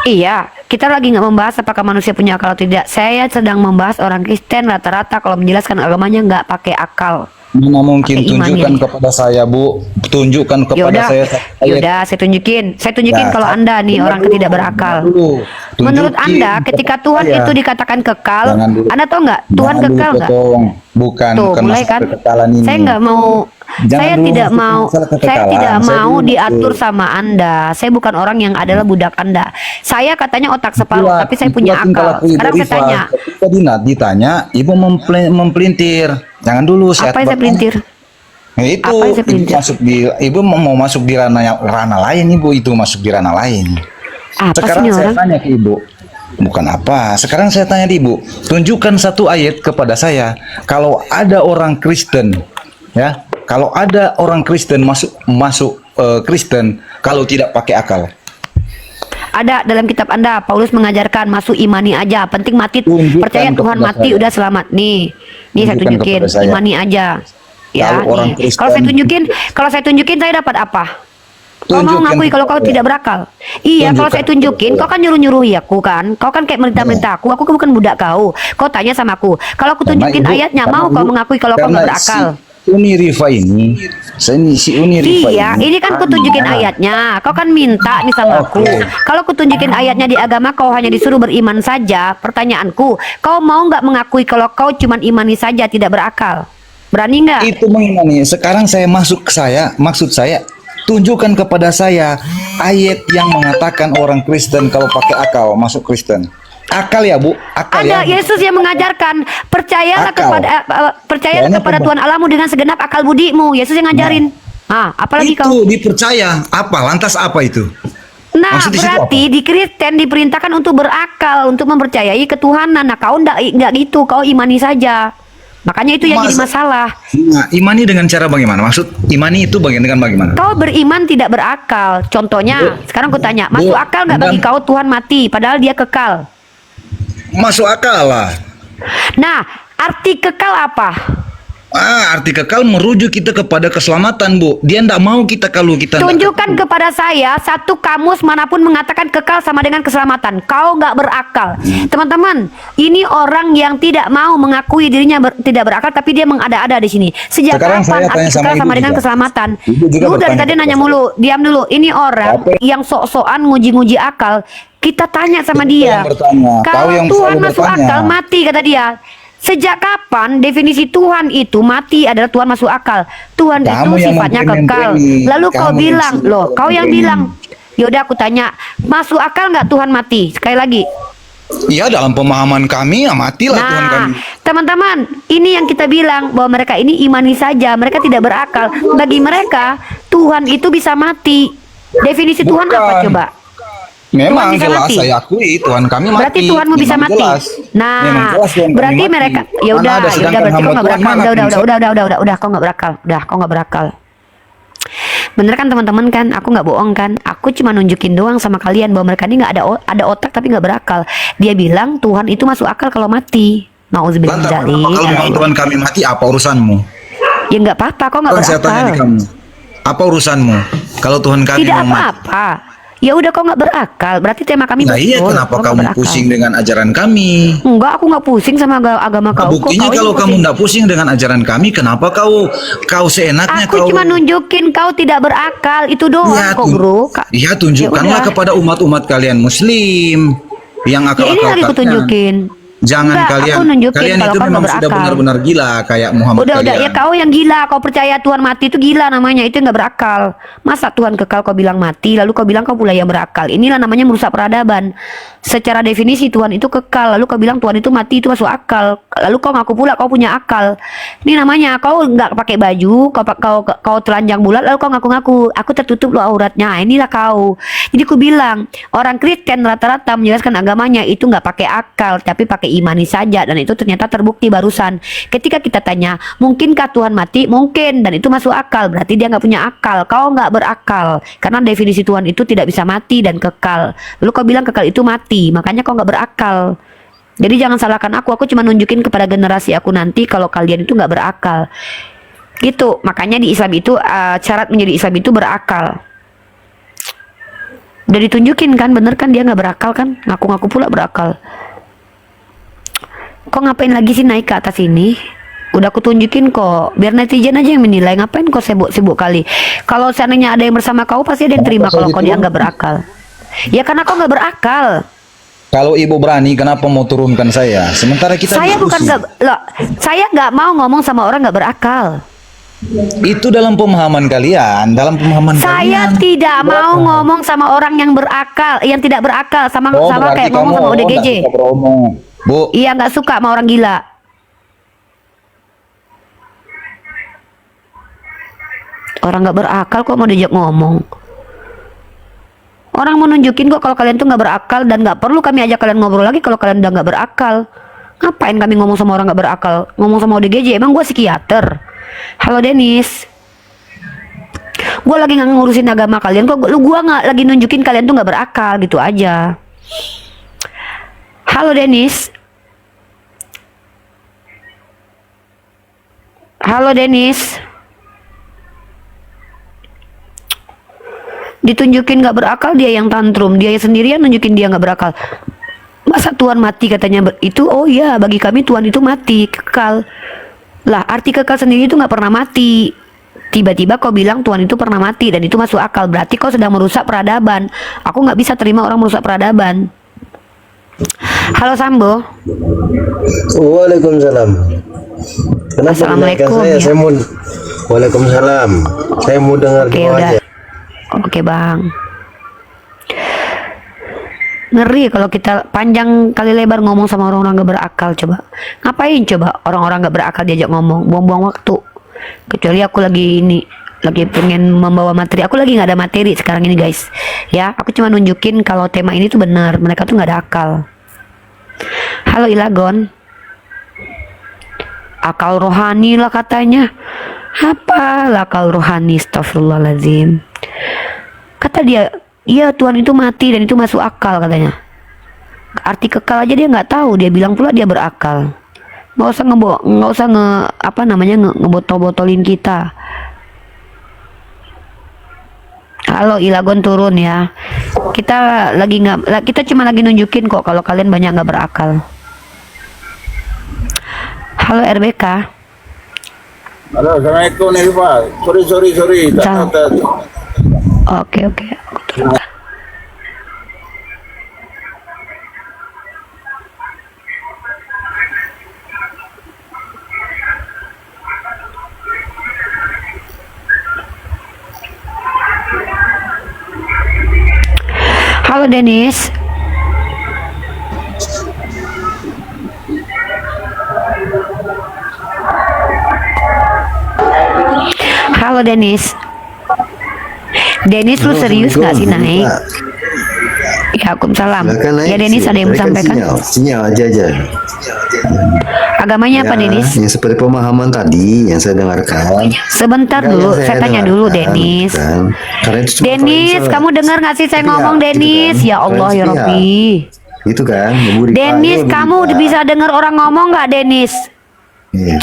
Iya, kita lagi nggak membahas apakah manusia punya akal atau tidak. Saya sedang membahas orang Kristen rata-rata kalau menjelaskan agamanya nggak pakai akal. Mana mungkin, Pakai iman tunjukkan ini. kepada saya, Bu. Tunjukkan kepada Yaudah, saya. yaudah, saya tunjukin. Saya tunjukin Nah, kalau Anda nih dengar orang dulu, tidak berakal. dengar dulu. Menurut Tunjukin Anda, ketika kepada Tuhan saya. itu dikatakan kekal, Jangan dulu. Anda tahu nggak Tuhan Jangan dulu kekal nggak? potong. Bukan Tuh, mulai masalah kan? kekekalan ini. Saya nggak mau. Jangan Saya dulu tidak masuk ke mau. masalah Saya kekekalan. tidak Saya mau dulu diatur masuk. sama Anda. Saya bukan orang yang adalah budak Anda. Saya katanya otak separuh, Itulah- tapi saya punya itulah tingkah akal. laku Ibu Sekarang saya Rifa. tanya, Ketika ditanya, ibu mempelintir. Jangan dulu. apa yang saya pelintir? Nah, itu Apa yang saya ibu pelintir? masuk di, ibu mau masuk di ranah lain, ibu itu masuk di ranah lain. Apa Sekarang sih ini saya orang? tanya ke ibu, bukan apa. Sekarang saya tanya di ibu, tunjukkan satu ayat kepada saya. Kalau ada orang Kristen, ya, kalau ada orang Kristen masuk Kristen, kalau tidak pakai akal. Ada dalam kitab Anda, Paulus mengajarkan masuk imani aja, penting mati, Tunjukkan percaya Tuhan kepada mati saya. udah selamat. Nih saya Tunjukkan tunjukin, kepada saya. imani aja. Ya, Kalau orang nih. Kristen- Kalau saya tunjukin saya dapat apa? Kau mau Tunjukkan ngakui kalau kau kepada saya. tidak berakal? Iya, kalau saya Tunjukkan tunjukin, kepada kau kan nyuruh-nyuruhi aku kan? Kau kan kayak merintah-merintah aku kan bukan budak kau. Kau tanya sama aku, kalau aku Karena tunjukin ibu- ayatnya, karena mau kau ibu- mengakui kalau kau karena nggak berakal? Si Uni Rifa ini, si Uni Rifa Iya, ini kan kutunjukin hanya- ayatnya. Kau kan minta nih sama aku. Oke. Kalau kutunjukin ayatnya di agama, kau hanya disuruh beriman saja. Pertanyaanku, kau mau nggak mengakui kalau kau cuman imani saja, tidak berakal? Berani nggak? Itu mengimani. Sekarang saya maksud saya, tunjukkan kepada saya ayat yang mengatakan orang Kristen kalau pakai akal masuk Kristen. Akal ya, Bu? Akal Ada ya? Yesus yang mengajarkan, percayalah Akal. percayalah Kayaknya kepada pemba- Tuhan Allahmu dengan segenap akal budimu. Yesus yang ngajarin. Apalagi itu kau? dipercaya. Apa? Lantas apa itu? Nah, Maksud di situ berarti di Kristen diperintahkan untuk berakal, untuk mempercayai ketuhanan. Nah, kau nggak gitu, kau imani saja. Makanya itu yang jadi masalah. Nah, imani dengan cara bagaimana? Maksud imani itu dengan bagaimana? Kau beriman tidak berakal. Contohnya, sekarang aku tanya, masuk akal nggak bagi kau Tuhan mati, padahal dia kekal? Masuk akal lah. Nah, arti kekal apa? Arti kekal merujuk kita kepada keselamatan, Bu. Dia ndak mau kita kalau kita ndak- Tunjukkan kepada saya satu kamus manapun mengatakan kekal sama dengan keselamatan. Kau nggak berakal. Teman-teman, ini orang yang tidak mau mengakui dirinya tidak berakal, tapi dia mengada-ada di sini. Sejak Sekarang kapan saya arti tanya sama kekal ibu sama dengan juga. keselamatan? Ibu juga Lu dari bertanya tadi kepada nanya saya. mulu, diam dulu. Ini orang Apa? yang sok-sokan nguji-nguji akal. Kita tanya sama Ibu dia. yang bertanya. Kau Kalau yang Tuhan selalu masuk bertanya. akal, mati kata dia. Sejak kapan definisi Tuhan itu mati adalah Tuhan masuk akal? Tuhan Kamu itu yang sifatnya memframing. kekal. Lalu kau Kamu bilang, yang loh, kau yang memframing. bilang. Yaudah aku tanya, masuk akal nggak Tuhan mati? Sekali lagi. Iya, dalam pemahaman kami ya matilah Tuhan kami. Nah, teman-teman, ini yang kita bilang bahwa mereka ini imani saja, mereka tidak berakal. Bagi mereka, Tuhan itu bisa mati. Definisi Tuhan apa Bukan. coba? Memang Tuhan bisa jelas mati. saya akui Tuhan kami mati. Berarti Tuhanmu bisa Memang mati. jelas. Nah, Memang jelas Tuhan kami berarti mati. mereka ya Mana udah, ada, ya udah sedangkan berarti kau hamba nggak Tuhan berakal. mana Udah, bisa. udah, kau nggak berakal. Udah, kau nggak berakal. Bener kan teman-teman kan? Aku nggak bohong kan? Aku cuma nunjukin doang sama kalian bahwa mereka ini nggak ada otak tapi nggak berakal. Dia bilang Tuhan itu masuk akal kalau mati. Nauzubillah min Lantas dzalik. apa kalau memang Tuhan kami mati apa urusanmu? Ya nggak apa-apa, kau nggak Kan saya tanya di berakal. kamu. Apa urusanmu? Kalau Tuhan kami Tidak memang mati. apa-apa. Ya udah kau nggak berakal. Berarti tema kami Nah iya, betul. kenapa Kau nggak kamu berakal. pusing dengan ajaran kami? Enggak, aku nggak pusing sama agama Nah, kau. Kok buktinya kau yang kalau kamu pusing? tidak pusing dengan ajaran kami, kenapa kau seenaknya Aku kau? cuma nunjukin kau tidak berakal. Itu doang Ya, kok bro. ya tunjukkanlah Ya udah. kepada umat-umat kalian Muslim yang Ya ini akal-akal lagi aku tunjukin. Jangan Enggak, kalian, aku nunjukin kalian kalau itu kau memang nggak sudah berakal. benar-benar gila kayak Muhammad Udah kalian. ya kau yang gila. Kau percaya Tuhan mati itu gila namanya. Itu nggak berakal. Masa Tuhan kekal kau bilang mati, lalu kau bilang kau pula yang berakal. Inilah namanya merusak peradaban. Secara definisi Tuhan itu kekal, lalu kau bilang Tuhan itu mati, itu masuk akal. Lalu kau ngaku pula kau punya akal. Ini namanya kau nggak pakai baju, kau telanjang bulat, lalu kau ngaku-ngaku aku tertutup loh auratnya. Inilah kau. Jadi aku bilang orang Kristen rata-rata menjelaskan agamanya itu nggak pakai akal, tapi pakai diimani saja, dan itu ternyata terbukti barusan. Ketika kita tanya, mungkinkah Tuhan mati? Mungkin, dan itu masuk akal. Berarti dia nggak punya akal. Kau nggak berakal, karena definisi Tuhan itu tidak bisa mati dan kekal. Lalu kau bilang kekal itu mati, makanya kau nggak berakal. Jadi jangan salahkan aku cuma nunjukin kepada generasi aku nanti kalau kalian itu nggak berakal. Gitu, makanya di Islam itu syarat menjadi Islam itu berakal. Udah ditunjukin kan, bener kan dia nggak berakal kan, ngaku-ngaku pula berakal. Kok ngapain lagi sih naik ke atas ini? Udah aku tunjukin kok, biar netizen aja yang menilai. Ngapain kok sibuk-sibuk kali? Kalau seandainya ada yang bersama kau, pasti ada yang terima kalau kau dianggap berakal. Ya karena kau nggak berakal. Kalau ibu berani, kenapa mau turunkan saya? Sementara kita Saya diskusi. bukan nggak, loh, saya nggak mau ngomong sama orang nggak berakal. Itu dalam pemahaman kalian, dalam pemahaman Saya kalian. tidak mau ngomong sama orang yang berakal, yang tidak berakal, sama sama berarti kayak ngomong kamu sama ODGJ. nggak suka beromong. Bu, Iya, nggak suka sama orang gila. Orang nggak berakal kok mau diajak ngomong. Orang mau nunjukin kok kalau kalian tuh nggak berakal, dan nggak perlu kami ajak kalian ngobrol lagi kalau kalian udah nggak berakal. Ngapain kami ngomong sama orang nggak berakal? Ngomong sama ODGJ, emang gue psikiater? Halo Denis, gue lagi nggak ngurusin agama kalian kok. Gue nggak lagi nunjukin kalian tuh nggak berakal, gitu aja. Halo Denis. Halo Denis. Ditunjukin nggak berakal, dia yang tantrum, dia sendirian nunjukin dia nggak berakal. Masa Tuhan mati katanya itu? Oh iya, bagi kami Tuhan itu mati, kekal. Lah, arti kekal sendiri itu nggak pernah mati. Tiba-tiba kau bilang Tuhan itu pernah mati dan itu masuk akal, berarti kau sedang merusak peradaban. Aku nggak bisa terima orang merusak peradaban. Halo Sambo. Waalaikumsalam. Kenapa Assalamualaikum, saya? ya. Saya mau. Waalaikumsalam. Saya mau dengar Oke, doa udah. aja. Oke bang. Ngeri kalau kita panjang kali lebar ngomong sama orang-orang gak berakal. Coba ngapain coba orang-orang gak berakal diajak ngomong, buang-buang waktu. Kecuali aku lagi pengen membawa materi. Aku lagi nggak ada materi sekarang ini guys. Ya, aku cuma nunjukin kalau tema ini tuh benar. Mereka tuh nggak ada akal. Halo Ilagon. Akal rohani lah katanya. Apa akal rohani? Astagfirullahaladzim. Kata dia, iya Tuhan itu mati dan itu masuk akal katanya. Arti kekal aja dia nggak tahu. Dia bilang pula dia berakal. Nggak usah ngebotol-botolin kita. Halo Ilagon, turun ya. Kita cuma lagi nunjukin kok kalau kalian banyak nggak berakal. Halo RBK. Halo, Assalamualaikum nih Pak. Sorry. Oke. Halo Denis. Halo Denis. Denis, lu serius nggak sih naik? Ya, Waalaikumsalam. Ya Denis, ada yang mau sampaikan? Sinyal aja. Agamanya apa Denis? Yang seperti pemahaman tadi yang saya dengarkan. Sebentar Enggak, dulu, yang saya tanya dengarkan, dulu Denis. bukan. Karena itu cuma Denis, Islam. kamu dengar nggak sih saya Sepihak, ngomong gitu Denis? kan. Ya Allah ya Sepihak. Rabbi. Itu kan, Bu Rika, Denis, Bu kamu Rika. bisa dengar orang ngomong nggak Denis? Iya.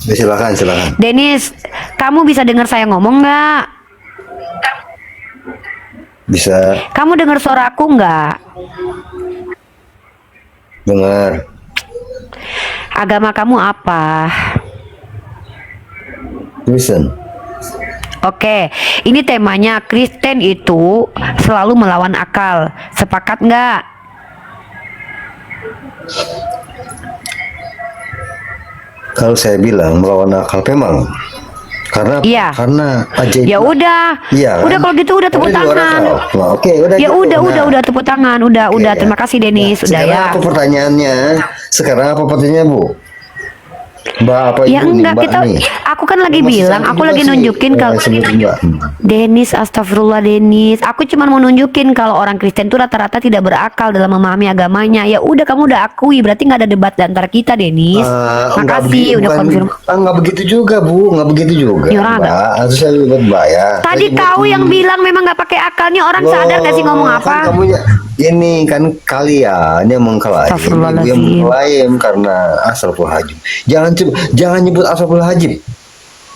Ya, silakan. Denis, kamu bisa dengar saya ngomong nggak? Bisa Kamu dengar suara aku nggak? dengar. Agama kamu apa? Kristen. Oke, ini temanya Kristen itu selalu melawan akal. Sepakat nggak? Kalau saya bilang melawan akal memang. Karena Iya. ajaib. Ya udah, Iya, udah kan? kalau gitu udah tepuk Tapi di luar tangan. akal. Nah, oke, udah Ya gitu. udah tepuk tangan, udah. ya. Terima kasih Denis, udah Sekarang ya. apa pertanyaannya? Sekarang apa pertanyaannya, Bu? Mbak apa Ya Ibu nih, enggak, Mbak kita nih? aku Aku kan lagi bilang, aku lagi nunjukin kalau Denis, astagfirullah Denis. Aku cuma mau nunjukin kalau orang Kristen tuh rata-rata tidak berakal dalam memahami agamanya. Ya udah, kamu udah akui, berarti nggak ada debat di antara kita, Denis. Makasih udah konfirmasi. Nggak begitu juga, Bu. Nggak begitu juga. Ya, orang Mbak. Harus saya lihat, Mbak, ya. Tadi kau yang bilang memang nggak pakai akalnya, orang sadar gak sih ngomong Kan apa? ini kan kalian yang mengklaim, Astagfirullahaladzim. yang mengklaim karena Astagfirullahaladzim. Jangan nyebut Astagfirullahaladzim.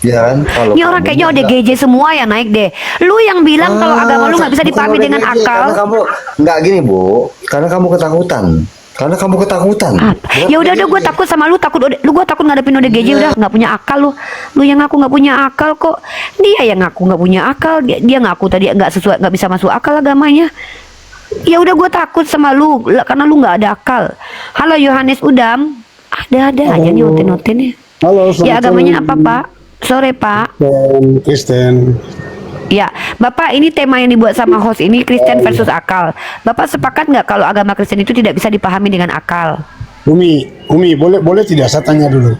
Ya kan? Kalau Ini orang kamu kayaknya nggak- ODGJ semua ya naik deh. Lu yang bilang kalau agama lu nggak bisa bukan dipahami dengan ODGJ, akal. Karena kamu nggak gini, Bu. Karena kamu ketakutan. Ya udah gue takut sama lu, gue takut ngadepin ODGJ udah nggak punya akal lu. Lu yang ngaku nggak punya akal kok. Dia yang ngaku nggak punya akal. Dia ngaku tadi nggak bisa masuk akal agamanya. Ya udah gue takut sama lu karena lu nggak ada akal. Halo Yohanes Udam. Ada aja nih noten-notennya. Halo, Ya agamanya apa Pak? Sore Pak. Kristen. Ya, Bapak, ini tema yang dibuat sama host ini Kristen versus akal. Bapak sepakat nggak kalau agama Kristen itu tidak bisa dipahami dengan akal? Umi, boleh tidak saya tanya dulu?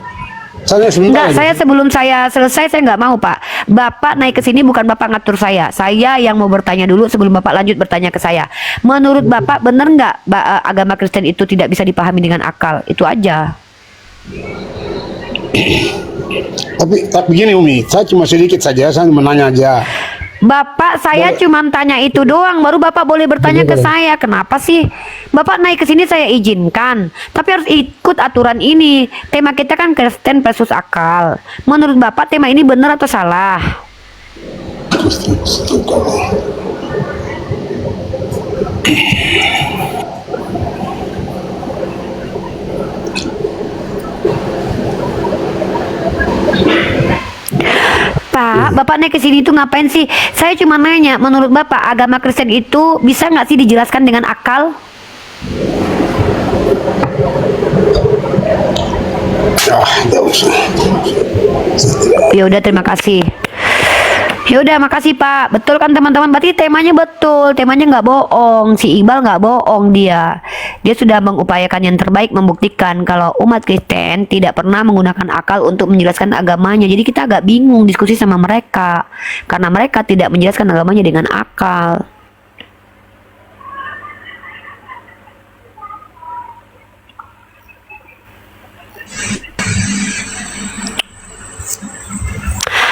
Saya sebentar. Enggak, saya sebelum saya selesai saya nggak mau Pak. Bapak naik ke sini bukan Bapak ngatur saya. Saya yang mau bertanya dulu sebelum Bapak lanjut bertanya ke saya. Menurut Bapak benar nggak agama Kristen itu tidak bisa dipahami dengan akal? Itu aja. Tapi gini Umi, saya cuma sedikit saja, saya menanya aja. Bapak, saya cuma tanya itu doang, baru Bapak boleh bertanya ke saya. Kenapa sih? Bapak naik ke sini saya izinkan, tapi harus ikut aturan ini. Tema kita kan Kristen versus akal. Menurut Bapak tema ini benar atau salah? Pak, Bapak naik ke sini itu ngapain sih? Saya cuma nanya, menurut Bapak agama Kristen itu bisa nggak sih dijelaskan dengan akal? Nggak usah. Ya udah, terima kasih. Ya udah, makasih Pak. Betul kan teman-teman? Berarti temanya betul. Temanya nggak bohong. Si Iqbal nggak bohong dia. Dia sudah mengupayakan yang terbaik membuktikan kalau umat Kristen tidak pernah menggunakan akal untuk menjelaskan agamanya. Jadi kita agak bingung diskusi sama mereka karena mereka tidak menjelaskan agamanya dengan akal.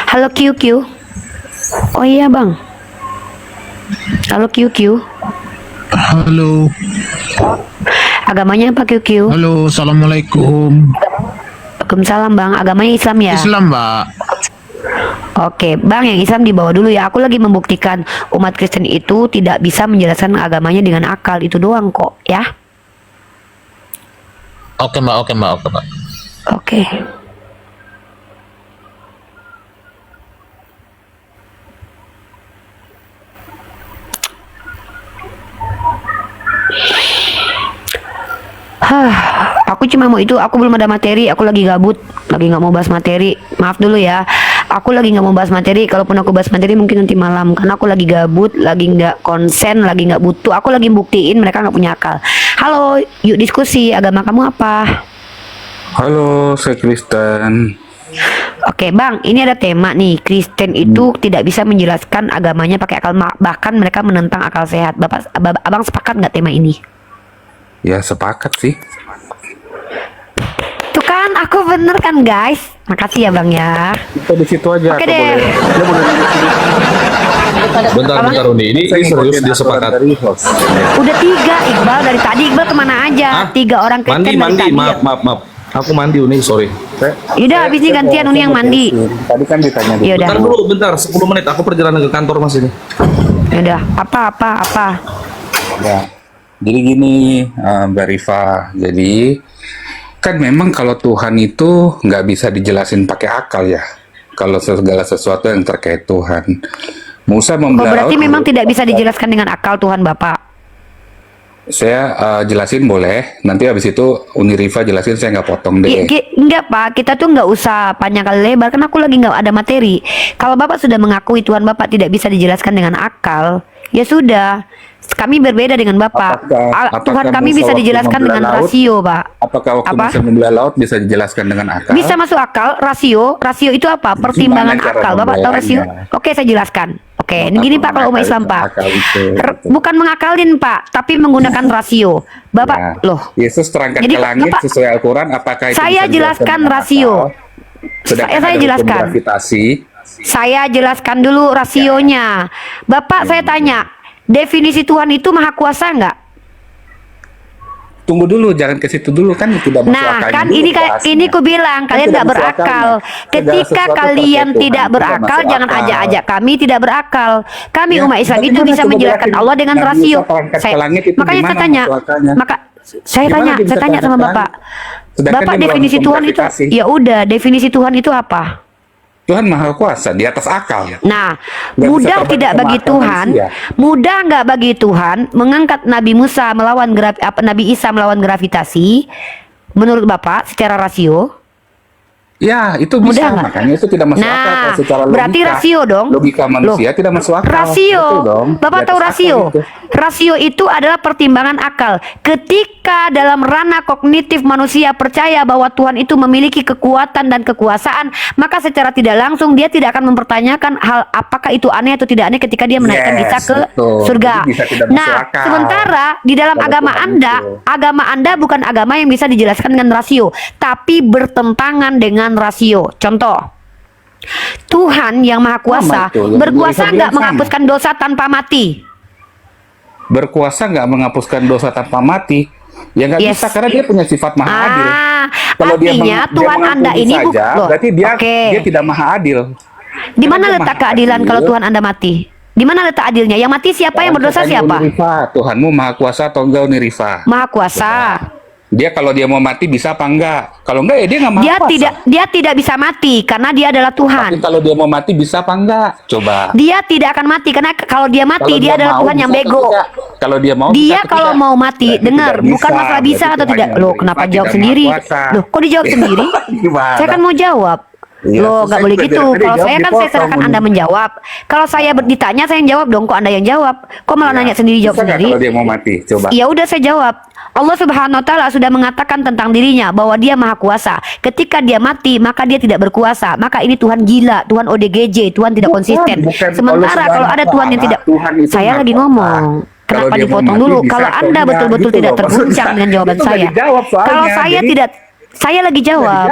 Halo QQ. Oh iya Bang. Halo QQ. Halo. Agamanya apa QQ? Halo, assalamualaikum. Waalaikumsalam Bang. Agamanya Islam ya? Islam, Mbak. Oke Bang, yang Islam dibawa dulu ya. Aku lagi membuktikan umat Kristen itu tidak bisa menjelaskan agamanya dengan akal. Itu doang kok ya. Oke, Mbak. Oke. Aku cuma mau itu, aku belum ada materi, aku lagi gabut, lagi nggak mau bahas materi. Maaf dulu ya, aku lagi nggak mau bahas materi. Kalaupun aku bahas materi mungkin nanti malam, karena aku lagi gabut, lagi nggak konsen, lagi nggak butuh. Aku lagi buktiin mereka nggak punya akal. Halo, yuk diskusi. Agama kamu apa? Halo, saya Kristen. Oke Bang, ini ada tema nih, Kristen itu tidak bisa menjelaskan agamanya pakai akal, bahkan mereka menentang akal sehat. Abang sepakat nggak tema ini? Ya sepakat sih. Tuh kan, aku bener kan guys. Makasih ya Bang ya. Kita di situ aja. Oke deh. Bentar Uni, ini serius dia sepakat. Udah 3 Iqbal dari tadi. Iqbal kemana aja? 3 orang Kristen dari tadi. Maaf. Aku mandi Uni, sorry. Yaudah, habis ini gantian Uni yang mandi. Tadi kan ditanya dulu. Yaudah. Bentar, 10 menit. Aku perjalanan ke kantor Mas ini. Yaudah, apa? Ya. Jadi gini, Mbak Rifa. Jadi kan memang kalau Tuhan itu nggak bisa dijelasin pakai akal ya. Kalau segala sesuatu yang terkait Tuhan. Musa membela berarti memang tidak bisa dijelaskan dengan akal Tuhan Bapak. Saya jelasin boleh. Nanti habis itu Uni Rifa jelasin, saya nggak potong deh. Enggak Pak, kita tuh nggak usah panjang kali lebar. Kan aku lagi nggak ada materi. Kalau Bapak sudah mengakui Tuhan Bapak tidak bisa dijelaskan dengan akal, ya sudah. Kami berbeda dengan Bapak. Tuhan kami Musa bisa waktu dijelaskan membelah dengan laut, rasio, Pak. Apakah waktu Apa? Musa membelah laut bisa dijelaskan dengan akal? Bisa masuk akal. Rasio itu apa? Pertimbangan Gimana cara akal. Bapak tahu rasio? membelahnya? Oke, saya jelaskan. Oke, ini gini Pak kalau umat Islam Pak. Akal itu. Bukan mengakalin Pak, tapi menggunakan rasio. Bapak, Nah, loh. Yesus terangkat Jadi, ke langit Bapak, sesuai Al-Quran. Apakah itu saya bisa dijelaskan jelaskan dengan rasio. akal? Sedangkan Saya ada hukum jelaskan. gravitasi. Saya jelaskan dulu rasionya. Bapak, saya tanya, definisi Tuhan itu maha kuasa nggak? Tunggu dulu, jangan ke situ dulu, kan tidak masuk Nah, akalnya kan dulu ini bahasnya. ini ku bilang Kan kalian tidak nggak masuk berakal. akalnya. Segala Ketika sesuatu kalian terkait tidak Tuhan berakal, masuk jangan akal. ajak-ajak kami tidak berakal. Kami Ya, umat Islam itu bagaimana bisa coba menjelaskan jelasin Allah dengan Nabi rasio. Musa terangkat ke langit itu Makanya saya gimana tanya, masuk akalnya? saya Gimana tanya, dia bisa saya tanya sama terangkat? Bapak. Sedangkan Bapak dia melawan definisi hukum Tuhan itu, gravitasi. ya udah definisi Tuhan itu apa? Tuhan maha kuasa di atas akal. Nah, Nggak bisa mudah terbang tidak sama bagi akal Tuhan, manusia. mudah nggak bagi Tuhan mengangkat Nabi Musa melawan Nabi Isa melawan gravitasi? Menurut Bapak, secara rasio? Ya, itu Mudah bisa. nggak? Makanya itu tidak masuk Nah, akal kalau secara logika. berarti rasio dong. Logika manusia tidak masuk akal. Rasio. Betul dong. Bapak Di tahu atas rasio? akal itu. Rasio itu adalah pertimbangan akal. Ketika dalam ranah kognitif manusia percaya bahwa Tuhan itu memiliki kekuatan dan kekuasaan, maka secara tidak langsung dia tidak akan mempertanyakan hal apakah itu aneh atau tidak aneh ketika dia menaikkan Yes, kita ke betul. surga. Jadi bisa tidak masuk Nah, akal. sementara di dalam Kalau agama Tuhan agama Anda bukan agama yang bisa dijelaskan dengan rasio, tapi bertentangan dengan rasio. Contoh, Tuhan yang Maha Kuasa Sama itu, yang berkuasa bisa nggak bilang sama. menghapuskan dosa tanpa mati? Berkuasa nggak menghapuskan dosa tanpa mati? Ya nggak Yes. bisa karena dia punya sifat maha adil. Kalau artinya Tuhan Anda ini saja, loh, berarti dia oke. dia tidak maha adil. Di mana Karena dia letak maha keadilan adil. kalau Tuhan Anda mati? Di mana letak adilnya? Yang mati siapa? Yang berdosa Tanya siapa? Uni Rifa, Tuhanmu maha kuasa atau enggak Uni Rifa? Maha Kuasa. Dia kalau dia mau mati bisa apa enggak? Kalau enggak ya dia nggak maha Dia kuasa. dia tidak bisa mati karena dia adalah Tapi Tuhan. kalau dia mau mati bisa apa enggak? Coba. Dia tidak akan mati karena kalau dia mati Kalau dia adalah mau, Tuhan yang bisa bego. atau tidak? Kalau dia mau Dia bisa atau kalau tidak? mau mati, Berarti dengar, tidak bukan masalah bisa berarti atau Tuhan tidak. yang Loh, beriman kenapa tidak jawab maha sendiri? kuasa. Loh, kok dijawab sendiri? Gimana? Saya kan mau jawab. Iya, Loh, terus nggak saya boleh juga gitu. bilang, Kalau "Jawab, saya kan saya dipotong." serahkan Anda menjawab. Kalau saya ditanya saya yang jawab dong. Kok Anda yang jawab? Kok malah Ya. nanya sendiri jawab Bisa nggak sendiri? kalau dia mau mati? Coba. Ya udah saya jawab. Allah Subhanahu wa taala sudah mengatakan tentang dirinya bahwa dia maha kuasa. Ketika dia mati, maka dia tidak berkuasa. Maka ini Tuhan gila, Tuhan ODGJ, Tuhan tidak konsisten. bukan Sementara Allah kalau ada Tuhan yang Subhanahu tidak, wa ta'ala, Tuhan itu saya maha lagi kuasa. ngomong. Kalau Kenapa dia mau dipotong mati, dulu? bisa Kalau atau Anda enggak, betul-betul gitu tidak loh. terguncang Maksudnya, dengan jawaban itu nggak saya. dijawab soalnya, Kalau saya jadi- tidak, saya lagi jawab.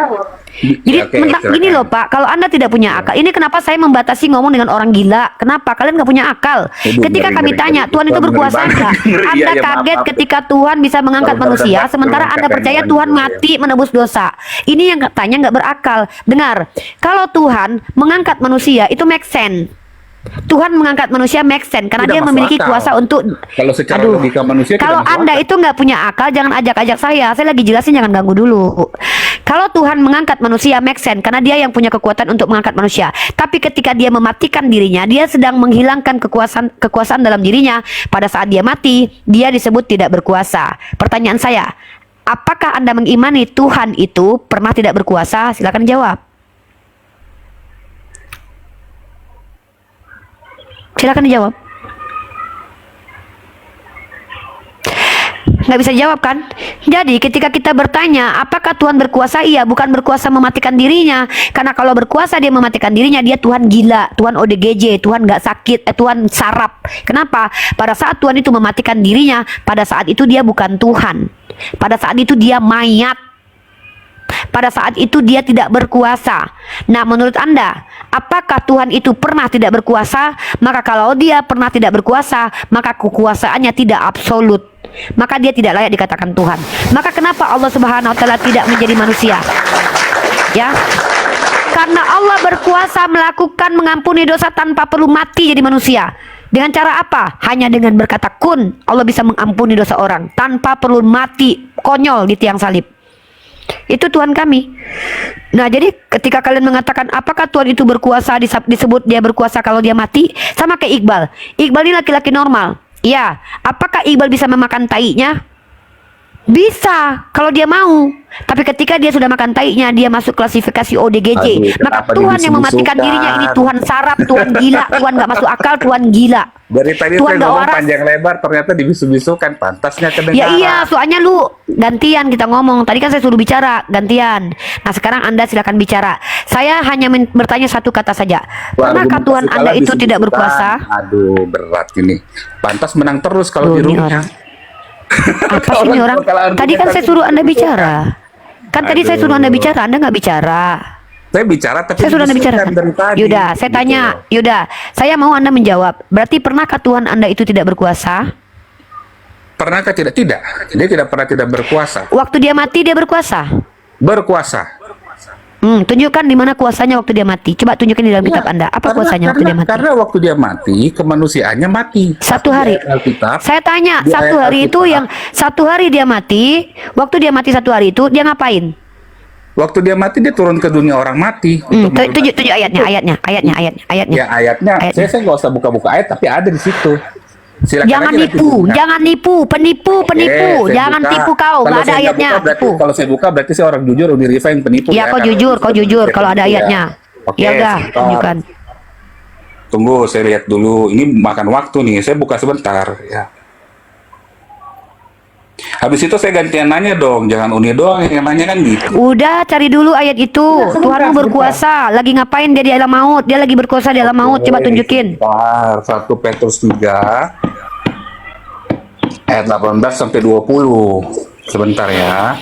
Jadi Ya, oke, mentang silakan. gini loh Pak, kalau Anda tidak punya akal, ini kenapa saya membatasi ngomong dengan orang gila? Kenapa? Kalian nggak punya akal. Aduh, Ketika ngeri, kami ngeri, tanya, ngeri. Tuhan itu Ngeri berkuasa banget. enggak? Ngeri, Anda iya, maaf, kaget maaf. ketika Tuhan bisa mengangkat Kalau manusia, terdapat sementara Anda kelengkapan percaya yang Tuhan gitu, mati menebus dosa. Ini yang katanya nggak berakal. Dengar, kalau Tuhan mengangkat manusia, itu make sense. Tuhan mengangkat manusia make sense karena Tidak dia masuk memiliki akal. kuasa untuk. Kalau secara Aduh, logika manusia tidak kalau masuk Anda akal. itu nggak punya akal, jangan ajak-ajak saya. Saya lagi jelasin, jangan ganggu dulu. Kalau Tuhan mengangkat manusia make sense karena dia yang punya kekuatan untuk mengangkat manusia. Tapi ketika dia mematikan dirinya, dia sedang menghilangkan kekuasaan dalam dirinya. Pada saat dia mati, dia disebut tidak berkuasa. Pertanyaan saya, apakah Anda mengimani Tuhan itu pernah tidak berkuasa? Silakan jawab. Silakan dijawab. Nggak bisa jawab kan? Jadi ketika kita bertanya apakah Tuhan berkuasa, iya, bukan berkuasa mematikan dirinya. Karena kalau berkuasa dia mematikan dirinya, dia Tuhan gila, Tuhan ODGJ, Tuhan nggak sakit, Tuhan sarap. Kenapa? Pada saat Tuhan itu mematikan dirinya, pada saat itu dia bukan Tuhan. Pada saat itu dia mayat. Pada saat itu dia tidak berkuasa. Nah, menurut Anda, apakah Tuhan itu pernah tidak berkuasa? Maka kalau dia pernah tidak berkuasa, maka kekuasaannya tidak absolut. Maka dia tidak layak dikatakan Tuhan. Maka kenapa Allah Subhanahu wa taala tidak menjadi manusia? Ya. Karena Allah berkuasa melakukan mengampuni dosa tanpa perlu mati jadi manusia. Dengan cara apa? Hanya dengan berkata kun, Allah bisa mengampuni dosa orang tanpa perlu mati konyol di tiang salib. Itu Tuhan kami. Nah, jadi ketika kalian mengatakan apakah Tuhan itu berkuasa, disebut dia berkuasa kalau dia mati, sama kayak Iqbal. Iqbal ini laki-laki normal. Iya. Apakah Iqbal bisa memakan tainya? Bisa, kalau dia mau. Tapi ketika dia sudah makan tainya, dia masuk klasifikasi ODGJ. Aduh, Maka kenapa Tuhan yang mematikan dibisuk-bisukkan? dirinya ini Tuhan sarap, Tuhan gila, Tuhan nggak masuk akal, Tuhan gila. Dari tadi Tuhan saya gak ngomong waras. panjang lebar, ternyata dibisu-bisukan, pantasnya kedengaran. Ya iya, soalnya lu gantian kita ngomong. Tadi kan saya suruh bicara, gantian. Nah sekarang Anda silakan bicara. Saya hanya bertanya satu kata saja. Pernahkah Tuhan Anda itu tidak berkuasa? Aduh, berat ini. Pantas menang terus kalau Loh, di ini rumah. Apa sih ini orang? Tadi kan saya suruh Anda bicara. Kan tadi saya suruh Anda bicara, Anda nggak bicara. Saya bicara tapi Saya sudah Anda bicara. dibisukan dari tadi. Yuda, saya Gitu tanya, loh. Yuda, saya mau Anda menjawab. Berarti pernahkah Tuhan Anda itu tidak berkuasa? Pernahkah tidak? Tidak. Dia tidak pernah tidak berkuasa. Waktu dia mati dia berkuasa. Berkuasa. Tunjukkan di mana kuasanya waktu dia mati. Coba tunjukkan di dalam kitab Anda. Apa kuasanya waktu dia mati? Karena waktu dia mati, kemanusiaannya mati. Satu hari. Alkitab, Saya tanya, di satu ayat hari itu Alkitab, yang satu hari dia mati. Waktu dia mati satu hari itu dia ngapain? waktu dia mati dia turun ke dunia orang mati. Tunjuk ayatnya. Ya ayatnya. Saya nggak usah buka-buka ayat, tapi ada di situ. Silakan Jangan aja nanti nipu, buka. jangan nipu, penipu. Saya Jangan buka. tipu kau, Kalau nggak ada saya nggak ayatnya. buka, berarti, Tipu. kalau saya buka berarti saya orang jujur, Uni Rifa yang penipu. Ya, kau karena jujur, itu kau jujur. saya Kalau ada penipu, ya. ayatnya. Oke, Ya udah, sebentar. tunjukkan. Tunggu, saya lihat dulu. Ini makan waktu nih. Saya buka sebentar. Ya. Habis itu saya gantian nanya dong. Jangan Uni doang yang nanya kan gitu. Udah cari dulu ayat itu. sebentar, Tuhanmu berkuasa. Lagi ngapain dia di alam maut? Dia lagi berkuasa di alam maut. Coba tunjukin. Sebentar. 1 Petrus 3 ayat 18 sampai 20. Sebentar ya.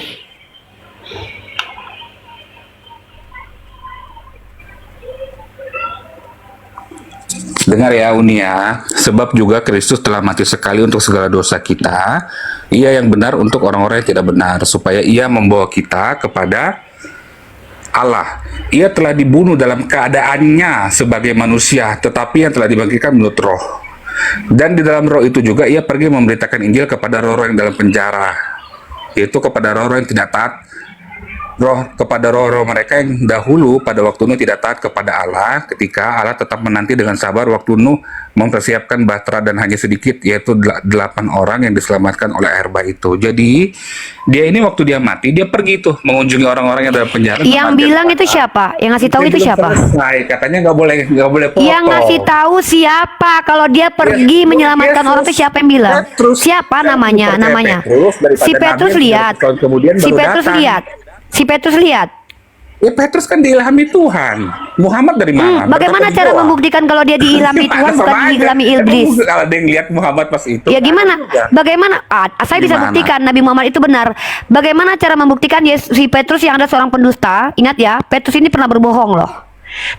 Dengar ya Uni ya, sebab juga Kristus telah mati sekali untuk segala dosa kita, ia yang benar untuk orang-orang yang tidak benar, supaya ia membawa kita kepada Allah. Ia telah dibunuh dalam keadaannya sebagai manusia, tetapi yang telah dibangkitkan menurut roh. Dan di dalam roh itu juga ia pergi memberitakan Injil kepada roh-roh yang dalam penjara, yaitu kepada roh-roh yang tidak taat, kepada roh-roh mereka yang dahulu pada waktu Nuh tidak taat kepada Allah, ketika Allah tetap menanti dengan sabar waktu Nuh mempersiapkan bahtera dan hanya sedikit, yaitu 8 orang yang diselamatkan oleh air bah itu. Jadi dia ini waktu dia mati dia pergi tuh mengunjungi orang-orang yang dalam penjara. Yang bilang itu siapa? Yang ngasih tahu itu siapa? Selesai. Katanya nggak boleh foto. Yang ngasih tahu siapa? Kalau dia pergi menyelamatkan orang itu siapa yang bilang? Siapa namanya? Si Petrus lihat. Si Petrus lihat. Ya Petrus kan diilhami Tuhan. Muhammad dari mana? Bagaimana cara membuktikan kalau dia diilhami Tuhan bukan diilhami iblis? Kalau ada yang lihat Muhammad pas itu. Ya gimana? Bagaimana? Saya bisa Gimana? buktikan Nabi Muhammad itu benar. Bagaimana cara membuktikan si Petrus yang ada seorang pendusta? Ingat ya, Petrus ini pernah berbohong loh.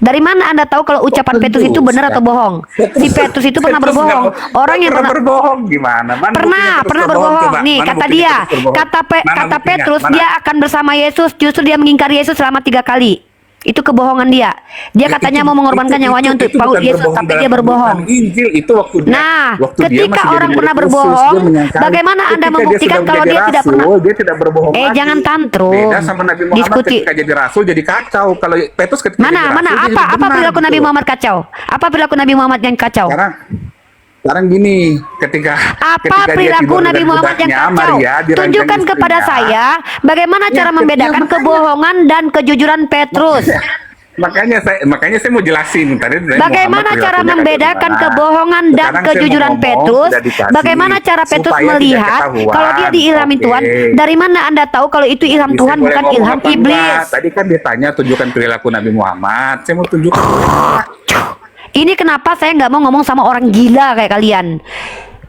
Dari mana Anda tahu kalau ucapan Petrus itu benar atau bohong? Si Petrus itu pernah berbohong. Orang yang pernah berbohong gimana? Mana pernah berbohong. coba? Nih Mana kata buktinya dia, Petrus berbohong? kata Mana buktinya? Petrus Mana? dia akan bersama Yesus, justru dia mengingkari Yesus selama 3 kali. Itu kebohongan dia. Dia katanya mau mengorbankan nyawanya untuk Paul bukan Yesus, berbohong tapi dalam dia berbohong. pembukaan Injil itu waktu dia, Nah, waktu dia ketika masih orang jadi pernah murid Yesus, berbohong, dia menyangkali. bagaimana Anda Ketika membuktikan sudah kalau menjadi dia tidak rasul, pernah? dia tidak berbohong lagi. Jangan tantrum. Beda sama Nabi Muhammad Diskusi. ketika jadi rasul jadi kacau. Kalau Petrus ketika jadi rasul, dia jadi Apa benar perilaku gitu Nabi loh. Muhammad kacau? Apa perilaku Nabi Muhammad yang kacau? Sekarang gini, ketika Apa dia perilaku tidur Nabi dengan Muhammad yang budaknya, kacau? Maria, di ranjang Tunjukkan kepada istrinya. saya bagaimana cara membedakan kebohongan dan kejujuran Petrus. Makanya saya mau jelasin tadi. Bagaimana cara membedakan kebohongan dan kejujuran Petrus? Bagaimana cara Petrus melihat kalau dia diilhami Tuhan? Dari mana Anda tahu kalau itu ilham Tuhan bukan ilham iblis? Tadi kan ditanya tunjukkan perilaku Nabi Muhammad. Saya mau tunjukkan. Ini kenapa saya nggak mau ngomong sama orang gila kayak kalian.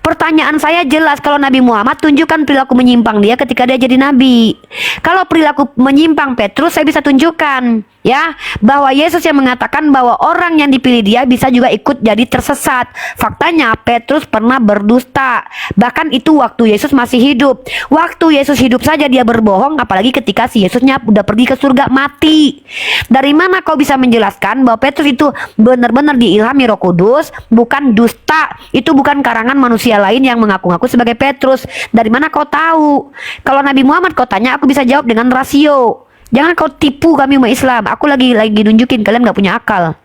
Pertanyaan saya jelas, kalau Nabi Muhammad tunjukkan perilaku menyimpang dia ketika dia jadi nabi. Kalau perilaku menyimpang Petrus saya bisa tunjukkan ya, bahwa Yesus yang mengatakan bahwa orang yang dipilih dia bisa juga ikut jadi tersesat. Faktanya Petrus pernah berdusta. Bahkan itu waktu Yesus masih hidup. Waktu Yesus hidup saja dia berbohong, apalagi ketika si Yesusnya udah pergi ke surga mati. Dari mana kau bisa menjelaskan bahwa Petrus itu benar-benar diilhami Roh Kudus, bukan dusta? Itu bukan karangan manusia lain yang mengaku-ngaku sebagai Petrus. Dari mana kau tahu? Kalau Nabi Muhammad kau tanya, aku bisa jawab dengan rasio. Jangan kau tipu kami umat Islam. Aku lagi nunjukin kalian nggak punya akal.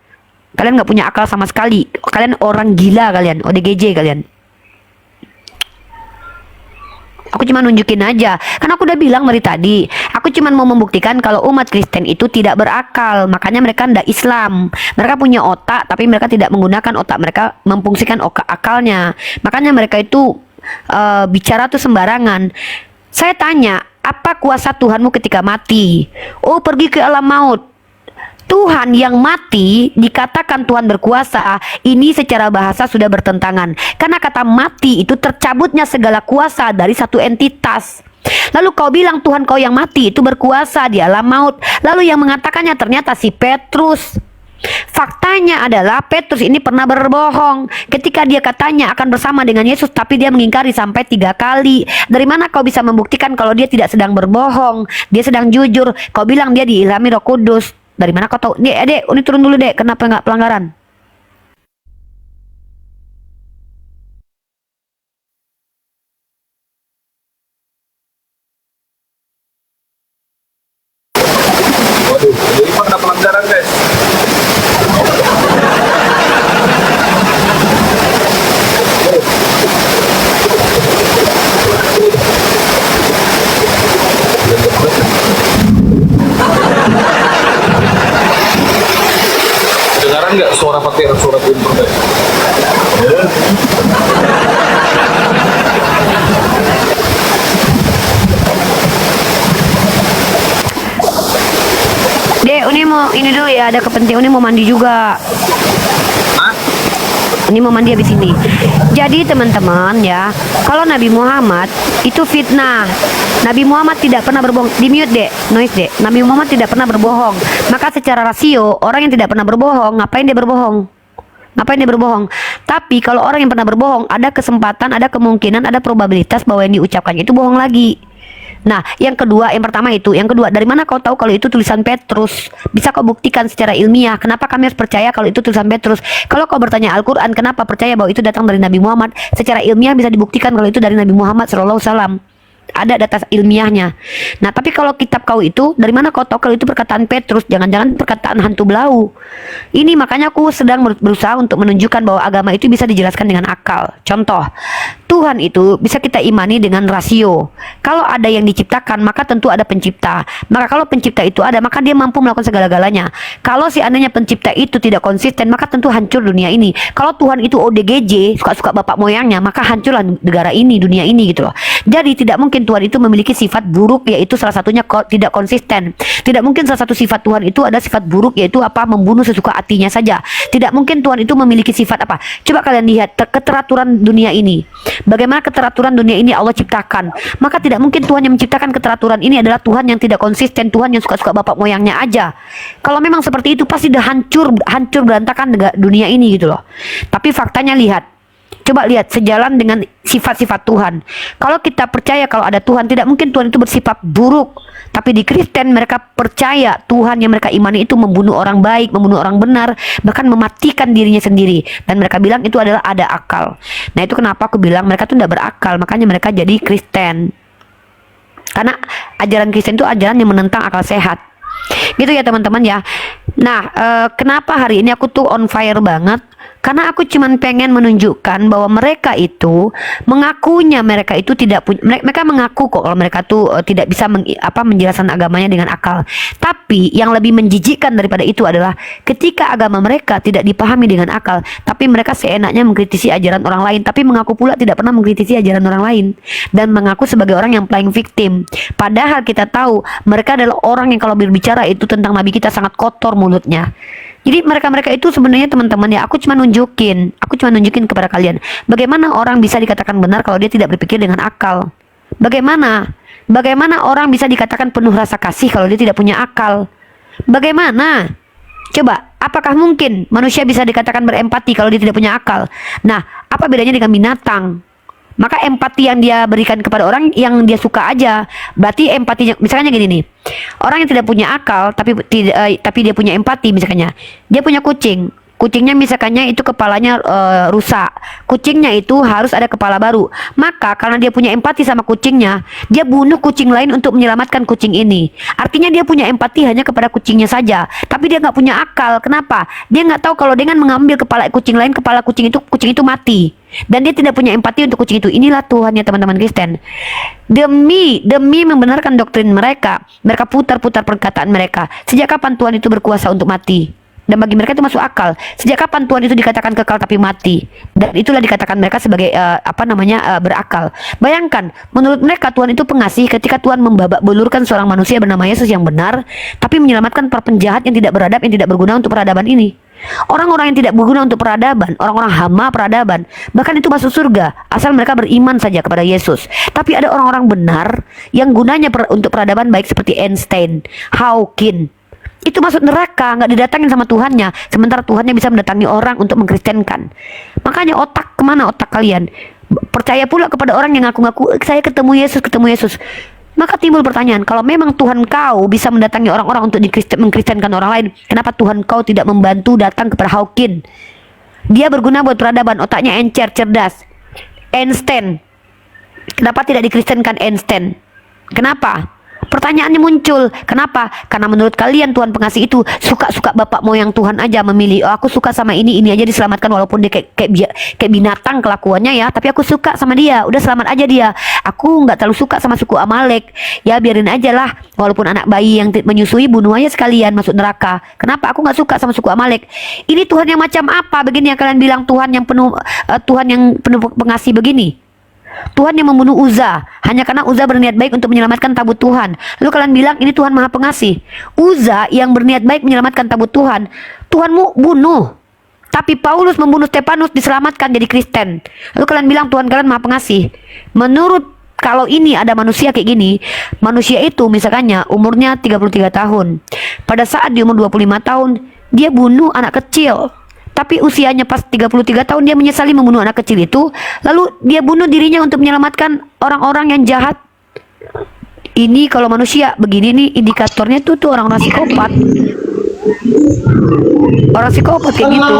Kalian nggak punya akal sama sekali. Kalian orang gila kalian, ODGJ kalian. Aku cuma nunjukin aja. Karena aku udah bilang dari tadi, aku cuma mau membuktikan kalau umat Kristen itu tidak berakal. Makanya mereka ndak Islam. Mereka punya otak, tapi mereka tidak menggunakan otak mereka, memfungsikan akalnya. Makanya mereka itu bicara tuh sembarangan. Saya tanya, apa kuasa Tuhanmu ketika mati? Oh, pergi ke alam maut. Tuhan yang mati dikatakan Tuhan berkuasa, ini secara bahasa sudah bertentangan. Karena kata mati itu tercabutnya segala kuasa dari satu entitas. Lalu kau bilang Tuhan kau yang mati itu berkuasa di alam maut. Lalu yang mengatakannya ternyata si Petrus. Faktanya adalah Petrus ini pernah berbohong ketika dia katanya akan bersama dengan Yesus, tapi dia mengingkari sampai 3 kali. Dari mana kau bisa membuktikan kalau dia tidak sedang berbohong? Dia sedang jujur. Kau bilang dia diilhami Roh Kudus. Dari mana kau tahu? Dek, ini turun dulu dek. Kenapa nggak pelanggaran? Waduh, jadi ada pelanggaran guys. Dengaran nggak suara pakai suara printer guys? Dek, ini mau ini dulu ya, ada kepentingan, ini mau mandi juga. Ini mau mandi habis ini. Jadi teman-teman ya, kalau Nabi Muhammad itu fitnah. Nabi Muhammad tidak pernah berbohong. Di mute dek, noise dek. Nabi Muhammad tidak pernah berbohong. Maka secara rasio, orang yang tidak pernah berbohong, ngapain dia berbohong? Ngapain dia berbohong? Tapi kalau orang yang pernah berbohong, ada kesempatan, ada kemungkinan, ada probabilitas bahwa yang diucapkannya itu bohong lagi. Nah, yang kedua, yang pertama itu, yang kedua, dari mana kau tahu kalau itu tulisan Petrus? Bisa kau buktikan secara ilmiah. Kenapa kami harus percaya kalau itu tulisan Petrus? Kalau kau bertanya Al-Quran, kenapa percaya bahwa itu datang dari Nabi Muhammad? Secara ilmiah bisa dibuktikan kalau itu dari Nabi Muhammad SAW. Ada data ilmiahnya. Nah, tapi kalau kitab kau itu, dari mana kau tahu kalau itu perkataan Petrus? Jangan-jangan perkataan hantu belau. Ini makanya aku sedang berusaha untuk menunjukkan bahwa agama itu bisa dijelaskan dengan akal. Contoh, Tuhan itu bisa kita imani dengan rasio. Kalau ada yang diciptakan, maka tentu ada pencipta. Maka kalau pencipta itu ada, maka dia mampu melakukan segala-galanya. Kalau seandainya pencipta itu tidak konsisten, maka tentu hancur dunia ini. Kalau Tuhan itu ODGJ, suka-suka bapak moyangnya, maka hancurlah negara ini, dunia ini gitu loh. Jadi tidak mungkin Tuhan itu memiliki sifat buruk, yaitu salah satunya tidak konsisten. Tidak mungkin salah satu sifat Tuhan itu ada sifat buruk, yaitu apa? Membunuh sesuka hatinya saja. Tidak mungkin Tuhan itu memiliki sifat apa? Coba kalian lihat keteraturan dunia ini. Bagaimana keteraturan dunia ini Allah ciptakan. Maka tidak mungkin Tuhan yang menciptakan keteraturan ini adalah Tuhan yang tidak konsisten, Tuhan yang suka-suka bapak moyangnya aja. Kalau memang seperti itu pasti udah hancur berantakan dunia ini gitu loh. Tapi faktanya lihat. Coba lihat sejalan dengan sifat-sifat Tuhan. Kalau kita percaya kalau ada Tuhan, tidak mungkin Tuhan itu bersifat buruk. Tapi di Kristen mereka percaya Tuhan yang mereka imani itu membunuh orang baik, membunuh orang benar, bahkan mematikan dirinya sendiri. Dan mereka bilang itu adalah ada akal. Nah itu kenapa aku bilang mereka tuh tidak berakal, makanya mereka jadi Kristen. Karena ajaran Kristen itu ajaran yang menentang akal sehat. Gitu ya teman-teman ya. Nah kenapa hari ini aku tuh on fire banget? Karena aku cuman pengen menunjukkan bahwa mereka itu mengakunya mereka itu tidak punya, mereka mengaku kok kalau mereka tuh tidak bisa menjelaskan agamanya dengan akal. Tapi yang lebih menjijikkan daripada itu adalah ketika agama mereka tidak dipahami dengan akal, tapi mereka seenaknya mengkritisi ajaran orang lain, tapi mengaku pula tidak pernah mengkritisi ajaran orang lain dan mengaku sebagai orang yang playing victim. Padahal kita tahu mereka adalah orang yang kalau berbicara itu tentang Nabi kita sangat kotor mulutnya. Jadi mereka itu sebenarnya teman-teman ya, aku cuma nunjukin kepada kalian bagaimana orang bisa dikatakan benar kalau dia tidak berpikir dengan akal. Bagaimana orang bisa dikatakan penuh rasa kasih kalau dia tidak punya akal? Bagaimana? Coba, apakah mungkin manusia bisa dikatakan berempati kalau dia tidak punya akal? Nah, apa bedanya dengan binatang? Maka empati yang dia berikan kepada orang yang dia suka aja. Berarti empatinya, misalnya gini nih, orang yang tidak punya akal tapi dia punya empati, misalnya dia punya kucing. Kucingnya misalkannya itu kepalanya rusak. Kucingnya itu harus ada kepala baru. Maka karena dia punya empati sama kucingnya, dia bunuh kucing lain untuk menyelamatkan kucing ini. Artinya dia punya empati hanya kepada kucingnya saja. Tapi dia nggak punya akal. Kenapa? Dia nggak tahu kalau dengan mengambil kepala kucing lain, kepala kucing itu mati. dan dia tidak punya empati untuk kucing itu. Inilah Tuhannya teman-teman Kristen. Demi membenarkan doktrin mereka putar-putar perkataan mereka. Sejak kapan Tuhan itu berkuasa untuk mati? Dan bagi mereka itu masuk akal. Sejak kapan Tuhan itu dikatakan kekal tapi mati? Dan itulah dikatakan mereka sebagai berakal. Bayangkan, menurut mereka Tuhan itu pengasih ketika Tuhan membabak belurkan seorang manusia bernama Yesus yang benar, tapi menyelamatkan para penjahat yang tidak beradab, yang tidak berguna untuk peradaban ini. Orang-orang yang tidak berguna untuk peradaban, orang-orang hama peradaban, bahkan itu masuk surga asal mereka beriman saja kepada Yesus. Tapi ada orang-orang benar yang gunanya untuk peradaban, baik seperti Einstein, Hawking. Itu masuk neraka, nggak didatangin sama Tuhannya, sementara Tuhannya bisa mendatangi orang untuk mengkristenkan. Makanya kemana otak kalian? Percaya pula kepada orang yang ngaku-ngaku saya ketemu Yesus. Maka timbul pertanyaan, kalau memang Tuhan kau bisa mendatangi orang-orang untuk mengkristenkan orang lain, kenapa Tuhan kau tidak membantu datang kepada Hawking? Dia berguna buat peradaban, otaknya encer, cerdas. Einstein, kenapa tidak dikristenkan Einstein? Kenapa? Pertanyaannya muncul, kenapa? Karena menurut kalian Tuhan pengasih itu suka-suka bapak moyang Tuhan aja memilih. Oh, aku suka sama ini aja diselamatkan, walaupun dia kayak binatang kelakuannya ya, tapi aku suka sama dia, udah selamat aja dia. Aku nggak terlalu suka sama suku Amalek, ya biarin aja lah, walaupun anak bayi yang menyusui bunuh aja sekalian, masuk neraka. Kenapa aku nggak suka sama suku Amalek? Ini Tuhan yang macam apa? Begini yang kalian bilang Tuhan yang penuh pengasih begini. Tuhan yang membunuh Uza hanya karena Uza berniat baik untuk menyelamatkan tabut Tuhan. Lalu kalian bilang ini Tuhan Maha Pengasih. Uza yang berniat baik menyelamatkan tabut Tuhan, Tuhanmu bunuh. Tapi Paulus membunuh Stefanus, diselamatkan jadi Kristen. Lalu kalian bilang Tuhan kalian Maha Pengasih. Menurut kalau ini ada manusia kayak gini, manusia itu misalkannya umurnya 33 tahun. Pada saat di umur 25 tahun dia bunuh anak kecil. Tapi usianya pas 33 tahun dia menyesali membunuh anak kecil itu, lalu dia bunuh dirinya untuk menyelamatkan orang-orang yang jahat. Ini kalau manusia begini nih indikatornya tuh orang-orang psikopat. Orang psikopat kayak gitu.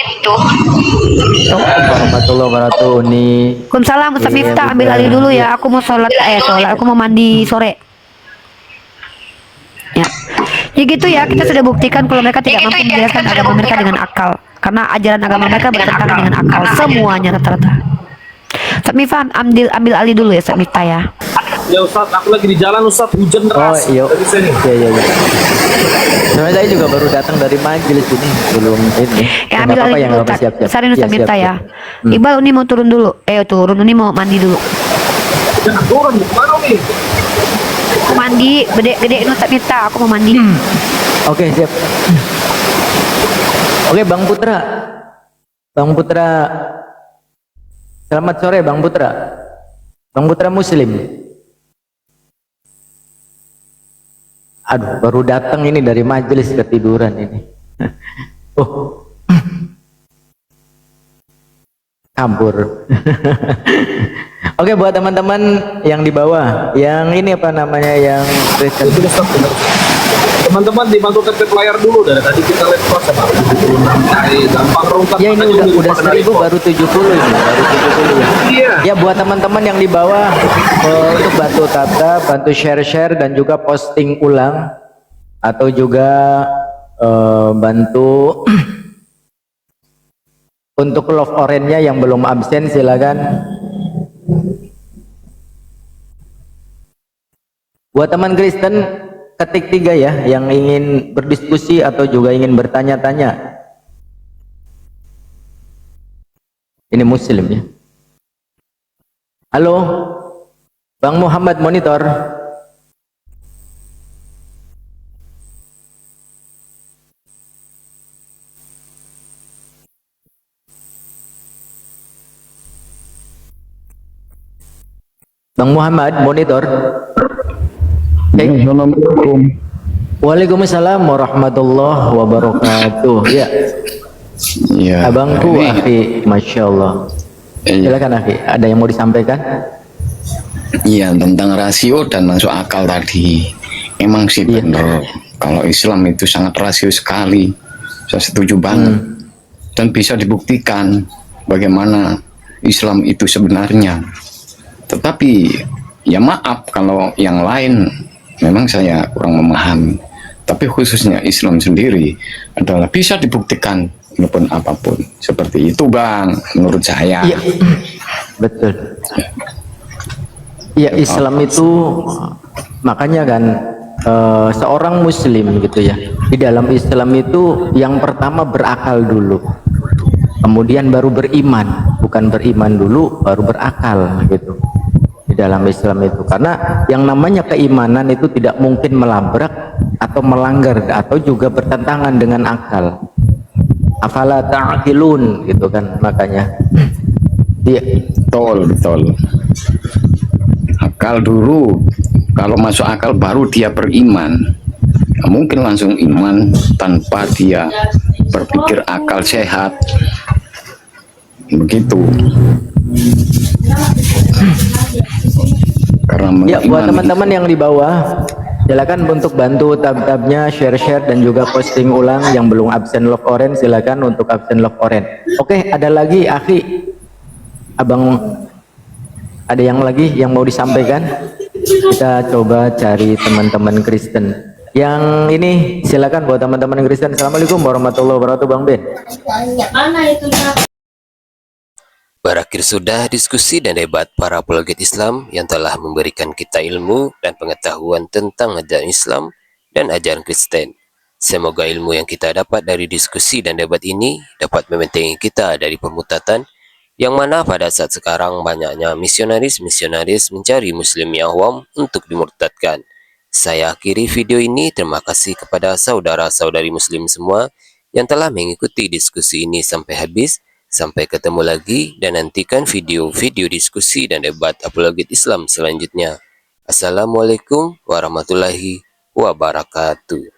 Itu. Warahmatullahi wabarakatuh. Waalaikumsalam Ustaz Miftah, ambil alih dulu ya. Aku mau sholat, aku mau mandi sore. Ya gitu ya, kita sudah buktikan kalau mereka tidak mampu menjelaskan agama mereka dengan akal, karena ajaran agama mereka bertentangan dengan akal semuanya rata-rata. Ustaz Miftah, ambil alih dulu ya Ustaz Miftah ya. Ya Ustaz, aku lagi di jalan Ustaz, hujan deras. Iya. Sebenarnya saya juga baru datang dari majelis ini, belum ini. Ya ambil alih dulu Ustaz. Sarin Ustaz Miftah ya. Iqbal ini mau turun dulu. Turun ini mau mandi dulu. Turun mana nih? Aku mandi, gede Ustaz Miftah, aku mau mandi. Oke, siap. Oke, Bang Putra. Selamat sore Bang Putra. Bang Putra Muslim. Aduh, baru datang ini dari majelis, ketiduran ini. Kabur. Oke, buat teman-teman yang di bawah, yang ini apa namanya, yang Kristen. Teman-teman dibantu tepet layar dulu, dari tadi kita lihat puasa Pak. Ya ini udah 1000 baru 70 ini, baru 70 ya. Iya. Ya buat teman-teman yang di bawah, untuk bantu tata, bantu share dan juga posting ulang, atau juga bantu untuk love orange-nya yang belum absen, silakan. Buat teman Kristen, ketik 3 ya, yang ingin berdiskusi atau juga ingin bertanya-tanya. Ini Muslim ya. Halo, Bang Muhammad monitor. Bang Muhammad monitor. Assalamualaikum. Waalaikumsalam warahmatullahi wabarakatuh. Ya. Ya. Abangku, Akhi, Masya Allah. Silakan Akhi, ada yang mau disampaikan? Iya, tentang rasio dan masuk akal tadi. Emang sih benar. Kalau Islam itu sangat rasio sekali. Saya setuju banget. Dan bisa dibuktikan bagaimana Islam itu sebenarnya. Tetapi ya maaf kalau yang lain memang saya kurang memahami. Tapi khususnya Islam sendiri adalah bisa dibuktikan maupun apapun. Seperti itu Bang, menurut saya. Iya, betul. Iya, Islam itu makanya kan seorang muslim gitu ya. Di dalam Islam itu yang pertama berakal dulu. Kemudian baru beriman, bukan beriman dulu baru berakal gitu. Di dalam Islam itu karena yang namanya keimanan itu tidak mungkin melabrak atau melanggar atau juga bertentangan dengan akal. Afala ta'qilun gitu kan, makanya iya, Betul. Akal dulu, kalau masuk akal baru dia beriman. Nggak mungkin langsung iman tanpa dia berpikir akal sehat, begitu. Karena ya buat mengiman- teman-teman yang di bawah, silakan untuk bantu tab-tabnya, share dan juga posting ulang. Yang belum absen love orange silakan untuk absen love orange. Oke, ada lagi Akhi, Abang, ada yang lagi yang mau disampaikan? Kita coba cari teman-teman Kristen yang ini. Silakan buat teman-teman Kristen. Assalamualaikum warahmatullahi wabarakatuh, Bang Ben. Berakhir sudah diskusi dan debat para apologet Islam yang telah memberikan kita ilmu dan pengetahuan tentang ajaran Islam dan ajaran Kristen. Semoga ilmu yang kita dapat dari diskusi dan debat ini dapat membentengi kita dari permutatan yang mana pada saat sekarang banyaknya misionaris-misionaris mencari muslim yang awam untuk dimurtadkan. Saya akhiri video ini. Terima kasih kepada saudara-saudari muslim semua yang telah mengikuti diskusi ini sampai habis. Sampai ketemu lagi dan nantikan video-video diskusi dan debat apologet Islam selanjutnya. Assalamualaikum warahmatullahi wabarakatuh.